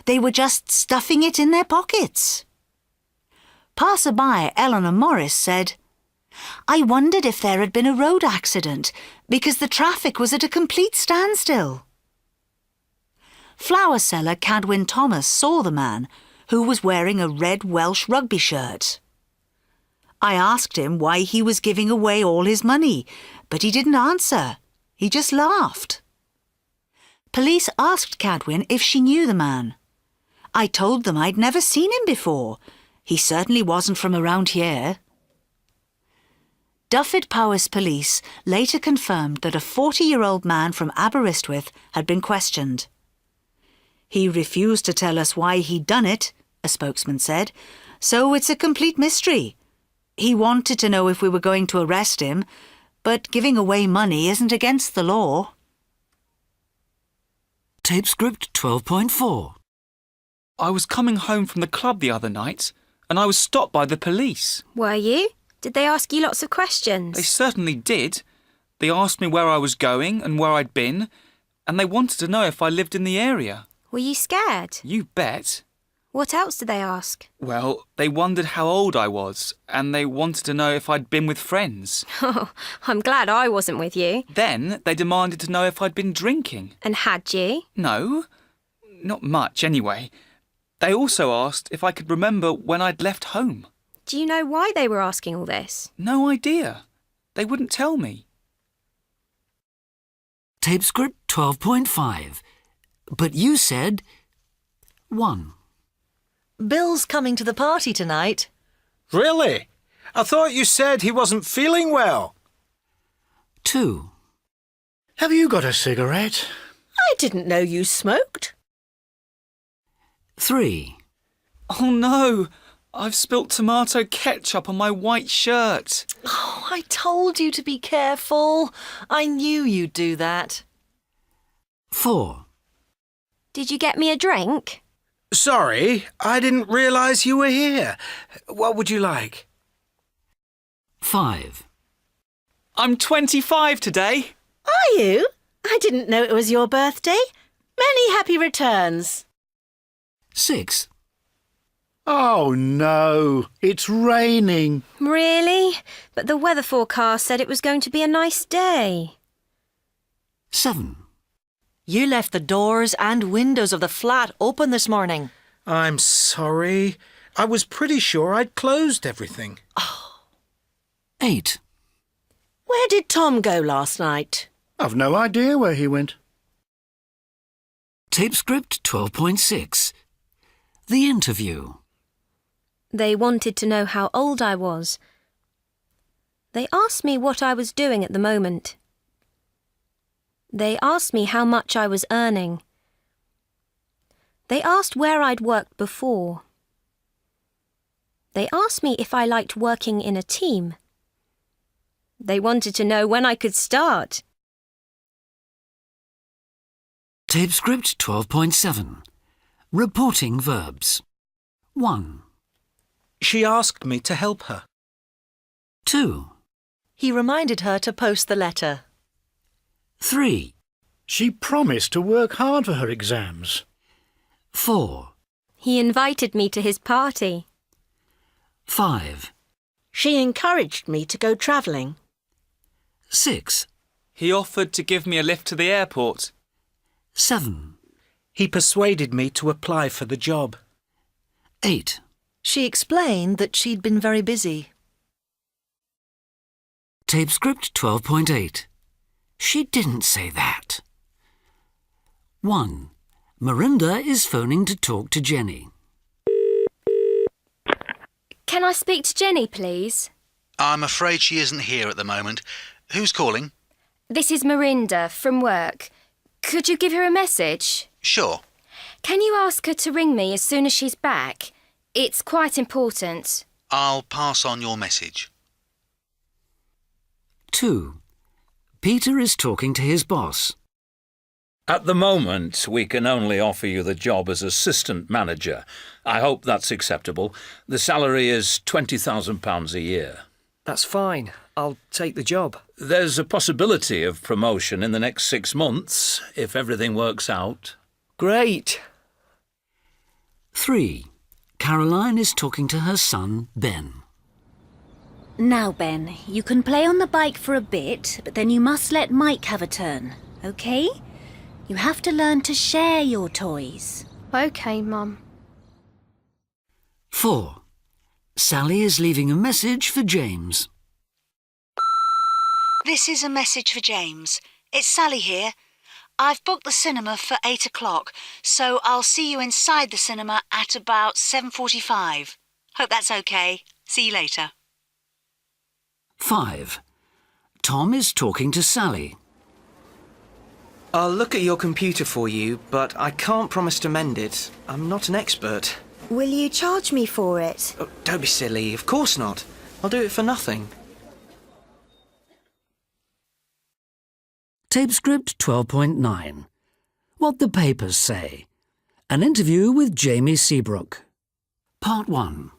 They were just stuffing it in their pockets. Passerby Eleanor Morris said, "I wondered if there had been a road accident because the traffic was at a complete standstill." Flower seller Cadwyn Thomas saw the man, who was wearing a red Welsh rugby shirt. I asked him why he was giving away all his money, but he didn't answer. He just laughed. Police asked Cadwyn if she knew the man. I told them I'd never seen him before. He certainly wasn't from around here. Dyfed-Powys Police later confirmed that a 40-year-old man from Aberystwyth had been questioned. He refused to tell us why he'd done it, a spokesman said, so it's a complete mystery. He wanted to know if we were going to arrest him, but giving away money isn't against the law. Tape script 12.4. I was coming home from the club the other night, and I was stopped by the police. Were you? Did they ask you lots of questions? They certainly did. They asked me where I was going and where I'd been, and they wanted to know if I lived in the area. Were you scared? You bet. What else did they ask? Well, they wondered how old I was, and they wanted to know if I'd been with friends. Oh, I'm glad I wasn't with you. Then they demanded to know if I'd been drinking. And had you? No, not much anyway. They also asked if I could remember when I'd left home. Do you know why they were asking all this? No idea. They wouldn't tell me. Tape script 12.5. But you said 1. Bill's coming to the party tonight. Really? I thought you said he wasn't feeling well. 2. Have you got a cigarette? I didn't know you smoked. 3. Oh no! I've spilt tomato ketchup on my white shirt. Oh, I told you to be careful. I knew you'd do that. 4. Did you get me a drink? Sorry, I didn't realise you were here. What would you like? 5. I'm 25 today. Are you? I didn't know it was your birthday. Many happy returns. 6. Oh no, it's raining. Really? But the weather forecast said it was going to be a nice day. 7. You left the doors and windows of the flat open this morning. I'm sorry. I was pretty sure I'd closed everything. 8. Where did Tom go last night? I've no idea where he went. Tape script 12.6. The interview. They wanted to know how old I was. They asked me what I was doing at the moment. They asked me how much I was earning. They asked where I'd worked before. They asked me if I liked working in a team. They wanted to know when I could start. Tape script 12.7. Reporting verbs. 1. She asked me to help her. 2. He reminded her to post the letter. 3. She promised to work hard for her exams. 4. He invited me to his party. 5. She encouraged me to go travelling. 6. He offered to give me a lift to the airport. 7. He persuaded me to apply for the job. 8. She explained that she'd been very busy. Tape script 12.8. She didn't say that. 1. Miranda is phoning to talk to Jenny. Can I speak to Jenny, please? I'm afraid she isn't here at the moment. Who's calling? This is Miranda from work. Could you give her a message? Sure. Can you ask her to ring me as soon as she's back? It's quite important. I'll pass on your message. 2. Peter is talking to his boss. At the moment, we can only offer you the job as assistant manager. I hope that's acceptable. The salary is £20,000 a year. That's fine. I'll take the job. There's a possibility of promotion in the next 6 months, if everything works out. Great. 3. Caroline is talking to her son, Ben. Now, Ben, you can play on the bike for a bit, but then you must let Mike have a turn, OK? You have to learn to share your toys. OK, Mum. 4. Sally is leaving a message for James. This is a message for James. It's Sally here. I've booked the cinema for 8 o'clock, so I'll see you inside the cinema at about 7:45. Hope that's OK. See you later. 5. Tom is talking to Sally. I'll look at your computer for you, but I can't promise to mend it. I'm not an expert. Will you charge me for it? Oh, don't be silly. Of course not. I'll do it for nothing. Tape script 12.9. What the papers say. An interview with Jamie Seabrook. Part 1.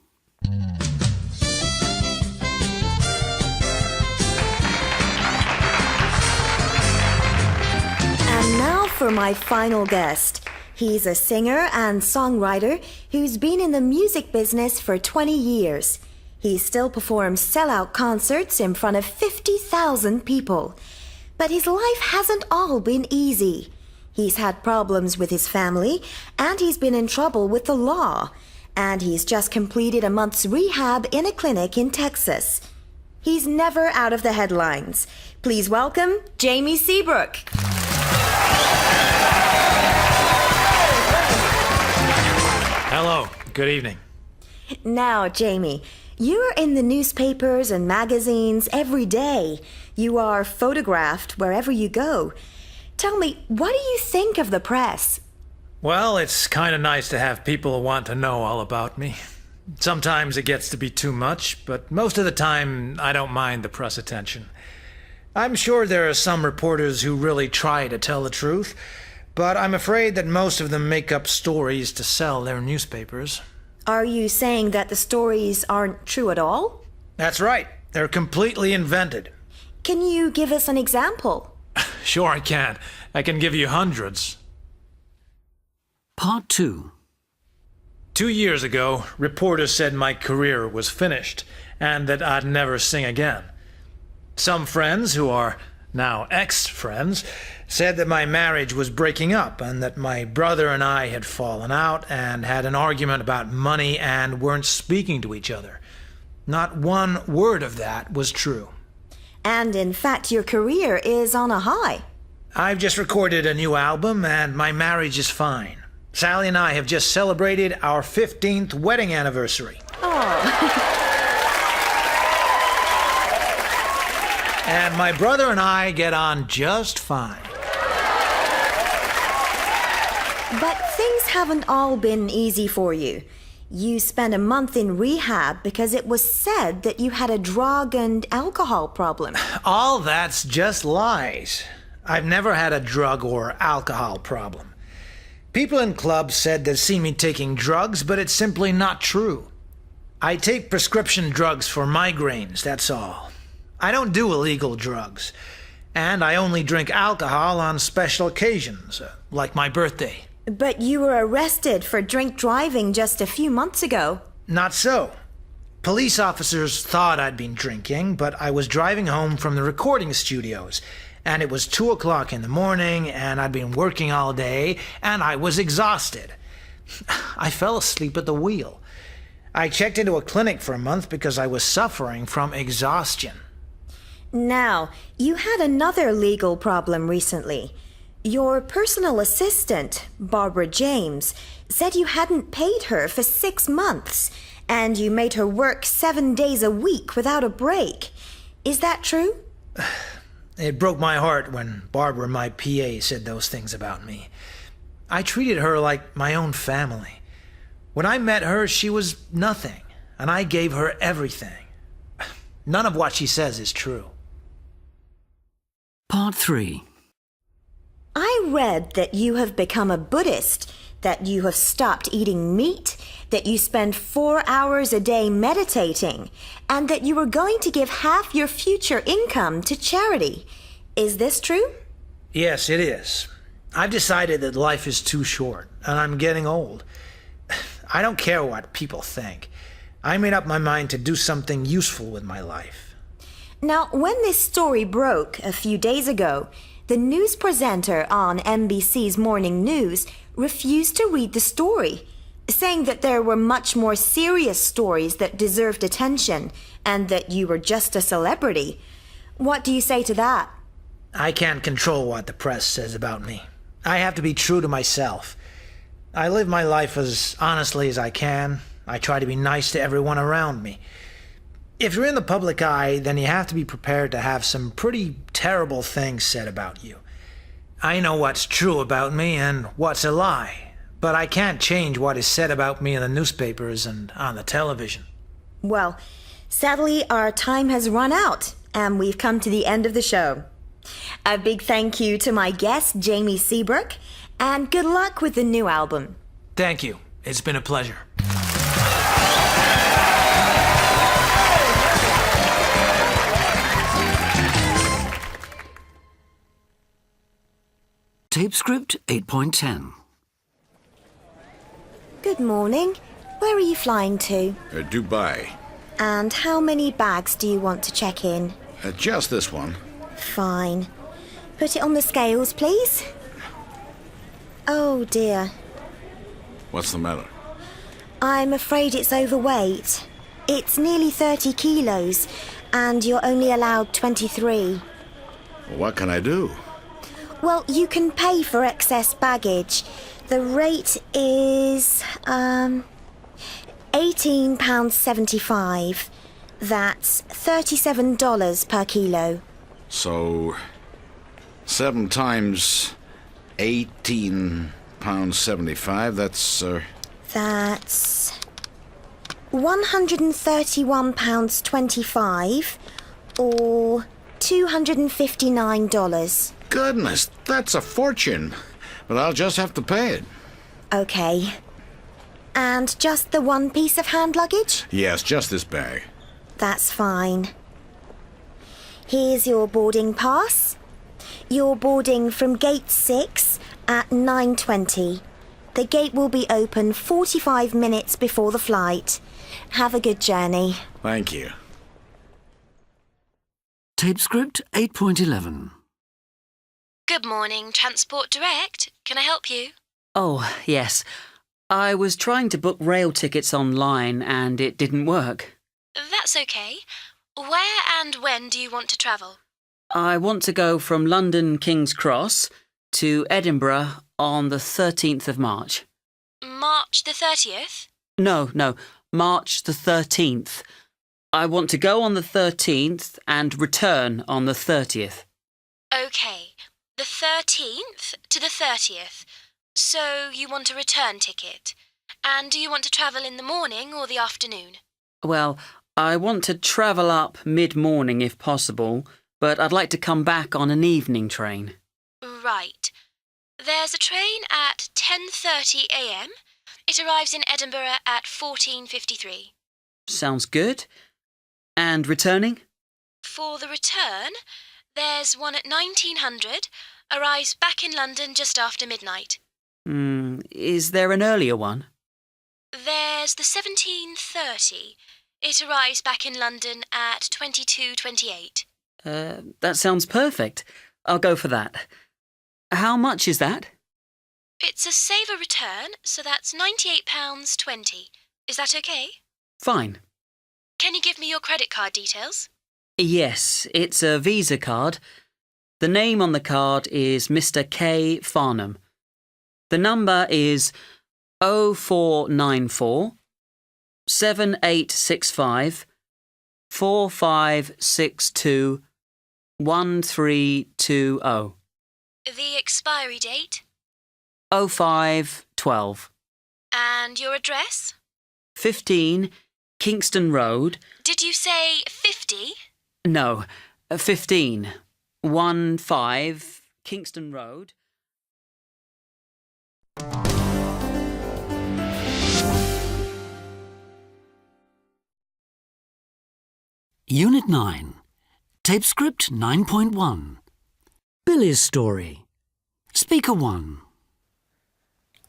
And now for my final guest. He's a singer and songwriter who's been in the music business for 20 years. He still performs sellout concerts in front of 50,000 people. But his life hasn't all been easy. He's had problems with his family, and he's been in trouble with the law. And he's just completed a month's rehab in a clinic in Texas. He's never out of the headlines. Please welcome Jamie Seabrook. Hello. Good evening. Now, Jamie, you're in the newspapers and magazines every day. You are photographed wherever you go. Tell me, what do you think of the press? Well, it's kind of nice to have people who want to know all about me. Sometimes it gets to be too much, but most of the time I don't mind the press attention. I'm sure there are some reporters who really try to tell the truth, but I'm afraid that most of them make up stories to sell their newspapers. Are you saying that the stories aren't true at all? That's right. They're completely invented. Can you give us an example? Sure I can. I can give you hundreds. Part 2. 2 years ago, reporters said my career was finished and that I'd never sing again. Some friends, who are now ex-friends, said that my marriage was breaking up and that my brother and I had fallen out and had an argument about money and weren't speaking to each other. Not one word of that was true. And in fact, your career is on a high. I've just recorded a new album and my marriage is fine. Sally and I have just celebrated our 15th wedding anniversary. And my brother and I get on just fine. But things haven't all been easy for you. You spent a month in rehab because it was said that you had a drug and alcohol problem. All that's just lies. I've never had a drug or alcohol problem. People in clubs said they'd seen me taking drugs, but it's simply not true. I take prescription drugs for migraines, that's all. I don't do illegal drugs. And I only drink alcohol on special occasions, like my birthday. But you were arrested for drink driving just a few months ago. Not so. Police officers thought I'd been drinking, but I was driving home from the recording studios, and it was 2 o'clock in the morning, and I'd been working all day, and I was exhausted. I fell asleep at the wheel. I checked into a clinic for a month because I was suffering from exhaustion. Now, you had another legal problem recently. Your personal assistant, Barbara James, said you hadn't paid her for 6 months, and you made her work 7 days a week without a break. Is that true? It broke my heart when Barbara, my PA, said those things about me. I treated her like my own family. When I met her, she was nothing, and I gave her everything. None of what she says is true. Part 3. I read that you have become a Buddhist, that you have stopped eating meat, that you spend 4 hours a day meditating, and that you are going to give half your future income to charity. Is this true? Yes, it is. I've decided that life is too short, and I'm getting old. I don't care what people think. I made up my mind to do something useful with my life. Now, when this story broke a few days ago, the news presenter on NBC's Morning News refused to read the story, saying that there were much more serious stories that deserved attention and that you were just a celebrity. What do you say to that? I can't control what the press says about me. I have to be true to myself. I live my life as honestly as I can. I try to be nice to everyone around me. If you're in the public eye, then you have to be prepared to have some pretty terrible things said about you. I know what's true about me and what's a lie, but I can't change what is said about me in the newspapers and on the television. Well, sadly, our time has run out, and we've come to the end of the show. A big thank you to my guest, Jamie Seabrook, and good luck with the new album. Thank you. It's been a pleasure. Tape script 8.10. Good morning. Where are you flying to? Dubai. And how many bags do you want to check in? Just this one. Fine. Put it on the scales, please. Oh, dear. What's the matter? I'm afraid it's overweight. It's nearly 30 kilos, and you're only allowed 23. Well, what can I do? Well, you can pay for excess baggage. The rate is, £18.75. That's $37 per kilo. So, 7 times £18.75, that's, That's £131.25 or $259. Goodness, that's a fortune. But I'll just have to pay it. Okay. And just the one piece of hand luggage? Yes, just this bag. That's fine. Here's your boarding pass. You're boarding from gate 6 at 9:20. The gate will be open 45 minutes before the flight. Have a good journey. Thank you. Tape script 8.11. Good morning, Transport Direct. Can I help you? Oh, yes. I was trying to book rail tickets online and it didn't work. That's okay. Where and when do you want to travel? I want to go from London King's Cross to Edinburgh on the 13th of March. March the 30th? No, March the 13th. I want to go on the 13th and return on the 30th. Okay, the 13th to the 30th. So you want a return ticket. And do you want to travel in the morning or the afternoon? Well, I want to travel up mid-morning if possible, but I'd like to come back on an evening train. Right. There's a train at 10:30 a.m. It arrives in Edinburgh at 14:53. Sounds good. And returning? For the return, there's one at 1900, arrives back in London just after midnight. Is there an earlier one? There's the 17:30. It arrives back in London at 22:28. That sounds perfect. I'll go for that. How much is that? It's a saver return, so that's £98.20. Is that okay? Fine. Can you give me your credit card details? Yes, it's a Visa card. The name on the card is Mr. K. Farnham. The number is 0494 7865 4562 1320. The expiry date? 0512. And your address? 15 Kingston Road. Did you say 50? No, 15. 15 Kingston Road. Unit 9. Tape script 9.1. Billy's story. Speaker 1.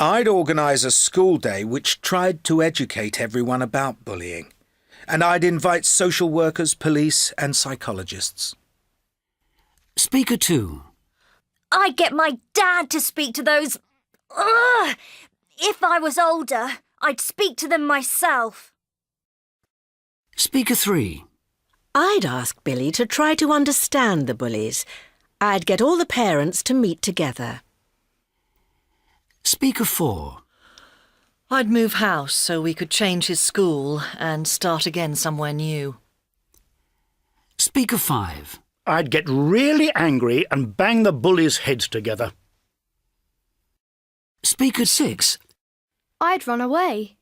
I'd organise a school day which tried to educate everyone about bullying. And I'd invite social workers, police and psychologists. Speaker 2. I'd get my dad to speak to those... Ugh! If I was older, I'd speak to them myself. Speaker 3. I'd ask Billy to try to understand the bullies. I'd get all the parents to meet together. Speaker 4. I'd move house so we could change his school and start again somewhere new. Speaker 5. I'd get really angry and bang the bullies' heads together. Speaker 6. I'd run away.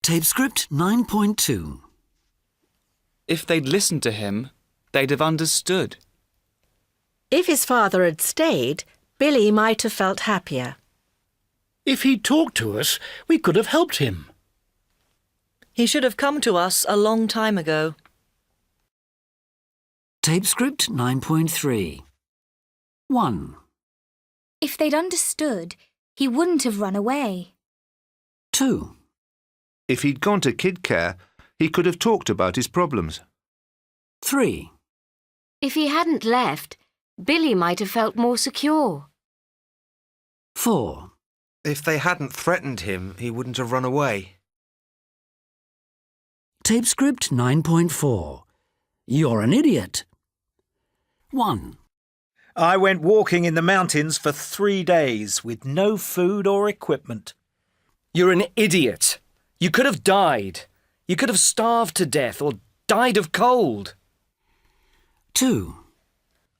Tape script 9.2. If they'd listened to him, they'd have understood. If his father had stayed, Billy might have felt happier. If he'd talked to us, we could have helped him. He should have come to us a long time ago. Tape script 9.3. 1. If they'd understood, he wouldn't have run away. 2. If he'd gone to kid care, he could have talked about his problems. 3. If he hadn't left, Billy might have felt more secure. 4. If they hadn't threatened him, he wouldn't have run away. Tape script 9.4. You're an idiot. 1. I went walking in the mountains for 3 days with no food or equipment. You're an idiot. You could have died. You could have starved to death or died of cold. 2.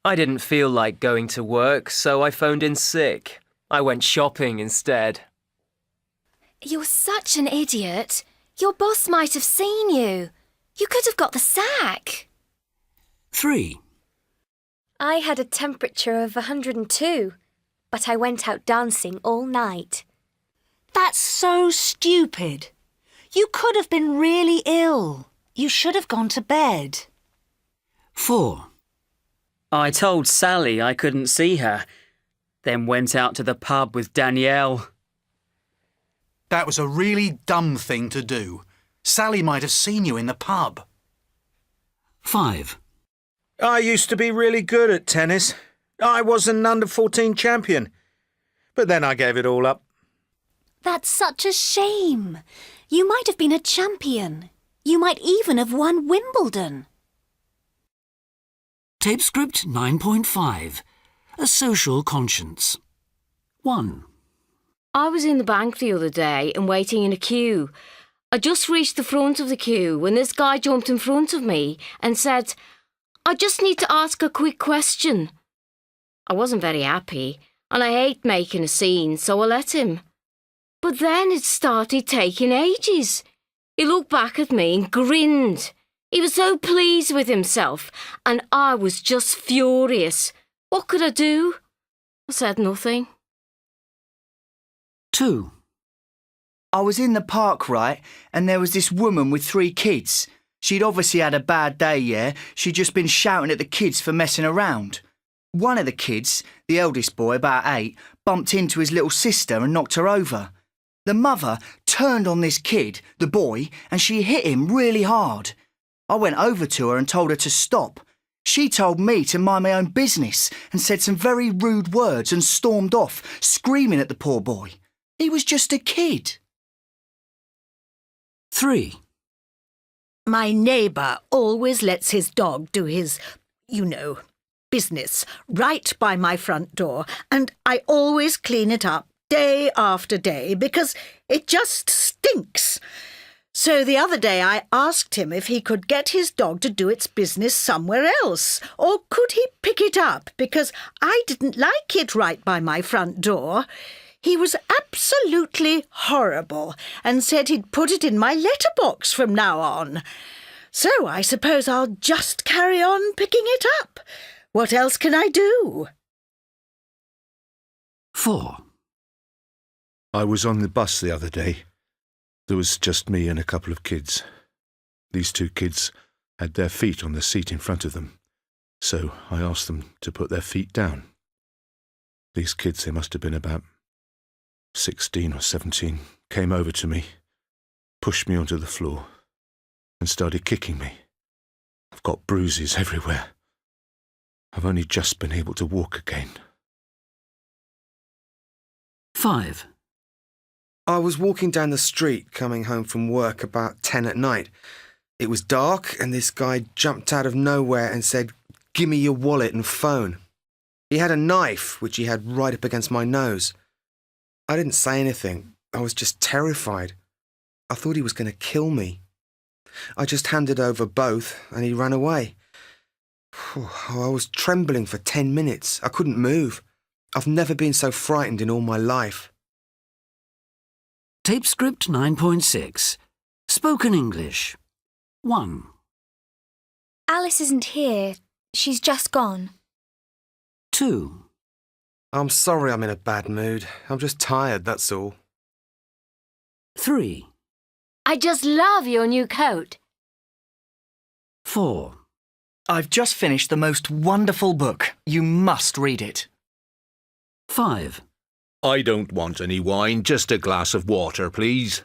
I didn't feel like going to work, so I phoned in sick. I went shopping instead. You're such an idiot. Your boss might have seen you. You could have got the sack. 3. I had a temperature of 102, but I went out dancing all night. That's so stupid. You could have been really ill. You should have gone to bed. 4. I told Sally I couldn't see her, then went out to the pub with Danielle. That was a really dumb thing to do. Sally might have seen you in the pub. 5. I used to be really good at tennis. I was an under-14 champion. But then I gave it all up. That's such a shame. You might have been a champion. You might even have won Wimbledon. Tape script 9.5. A social conscience. 1. I was in the bank the other day and waiting in a queue. I just reached the front of the queue when this guy jumped in front of me and said, "I just need to ask a quick question." I wasn't very happy, and I hate making a scene, so I let him. But then it started taking ages. He looked back at me and grinned. He was so pleased with himself, and I was just furious. What could I do? I said nothing. 2. I was in the park, right, and there was this woman with 3 kids. She'd obviously had a bad day, yeah? She'd just been shouting at the kids for messing around. One of the kids, the eldest boy, about 8, bumped into his little sister and knocked her over. The mother turned on this kid, the boy, and she hit him really hard. I went over to her and told her to stop. She told me to mind my own business and said some very rude words and stormed off, screaming at the poor boy. He was just a kid. 3. My neighbour always lets his dog do his, business right by my front door, and I always clean it up day after day because it just stinks. So the other day I asked him if he could get his dog to do its business somewhere else, or could he pick it up because I didn't like it right by my front door. He was absolutely horrible and said he'd put it in my letterbox from now on. So I suppose I'll just carry on picking it up. What else can I do? 4. I was on the bus the other day. There was just me and a couple of kids. These 2 kids had their feet on the seat in front of them, so I asked them to put their feet down. These kids, they must have been about 16 or 17, came over to me, pushed me onto the floor, and started kicking me. I've got bruises everywhere. I've only just been able to walk again. 5. I was walking down the street coming home from work about 10 at night. It was dark and this guy jumped out of nowhere and said, "Give me your wallet and phone." He had a knife which he had right up against my nose. I didn't say anything. I was just terrified. I thought he was going to kill me. I just handed over both and he ran away. I was trembling for 10 minutes. I couldn't move. I've never been so frightened in all my life. Tape script 9.6. Spoken English. 1. Alice isn't here. She's just gone. 2. I'm sorry I'm in a bad mood. I'm just tired, that's all. 3. I just love your new coat. 4. I've just finished the most wonderful book. You must read it. 5. I don't want any wine, just a glass of water, please.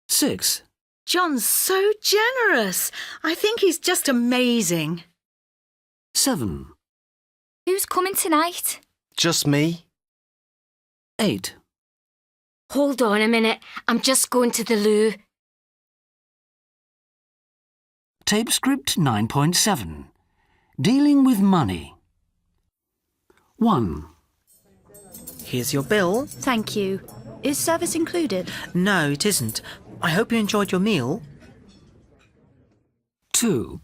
6. John's so generous. I think he's just amazing. 7. Who's coming tonight? Just me? 8. Hold on a minute. I'm just going to the loo. Tape script 9.7. Dealing with money. 1. Here's your bill. Thank you. Is service included? No, it isn't. I hope you enjoyed your meal. 2.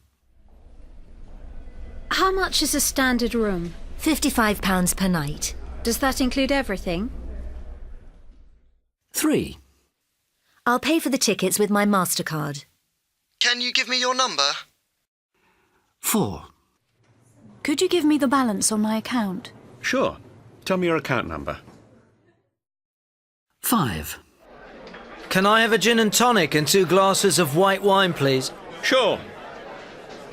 How much is a standard room? £55 per night. Does that include everything? 3. I'll pay for the tickets with my MasterCard. Can you give me your number? 4. Could you give me the balance on my account? Sure. Tell me your account number. 5. Can I have a gin and tonic and 2 glasses of white wine, please? Sure.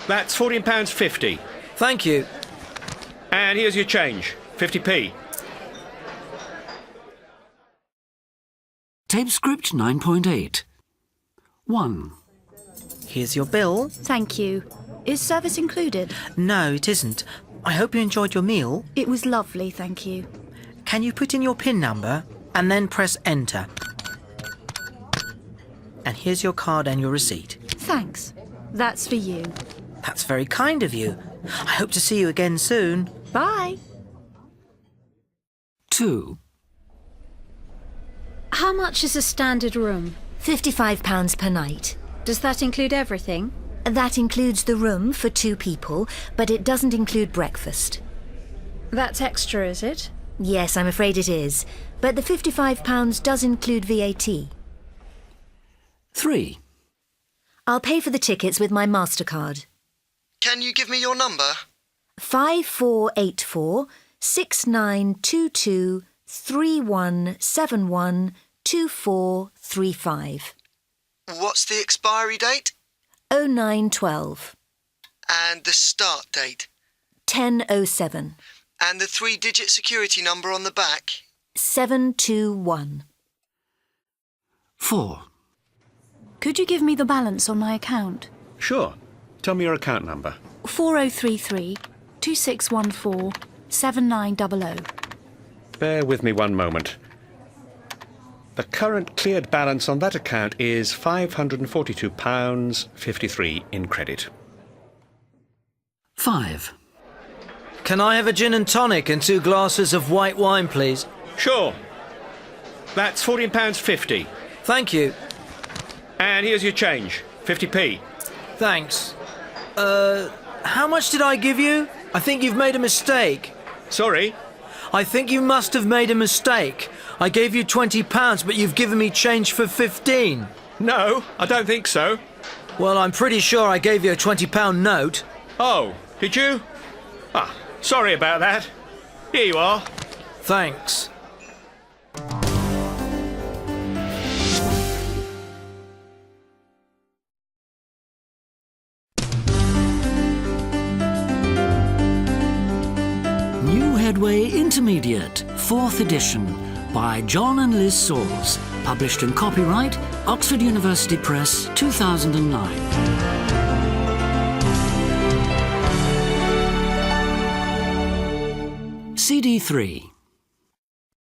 That's £14.50. Thank you. And here's your change, 50p. Tape script 9.8. 1. Here's your bill. Thank you. Is service included? No, it isn't. I hope you enjoyed your meal. It was lovely, thank you. Can you put in your PIN number and then press enter? And here's your card and your receipt. Thanks. That's for you. That's very kind of you. I hope to see you again soon. Bye. 2. How much is a standard room? £55 per night. Does that include everything? That includes the room for 2 people, but it doesn't include breakfast. That's extra, is it? Yes, I'm afraid it is. But the £55 does include VAT. 3. I'll pay for the tickets with my MasterCard. Can you give me your number? 5484 6922 3171 2435. What's the expiry date? 0912. And the start date? 1007. And the 3-digit security number on the back? 721. 4. Could you give me the balance on my account? Sure. Tell me your account number. 4033 2614 7900. Bear with me one moment. The current cleared balance on that account is £542.53 in credit. 5. Can I have a gin and tonic and 2 glasses of white wine, please? Sure. That's £14.50. Thank you. And here's your change, 50p. Thanks. How much did I give you? I think you've made a mistake. Sorry? I think you must have made a mistake. I gave you £20, but you've given me change for 15. No, I don't think so. Well, I'm pretty sure I gave you a £20 note. Oh, did you? Ah, sorry about that. Here you are. Thanks. New Headway Intermediate, 4th edition, by John and Liz Sauls, published in copyright Oxford University Press, 2009. CD 3.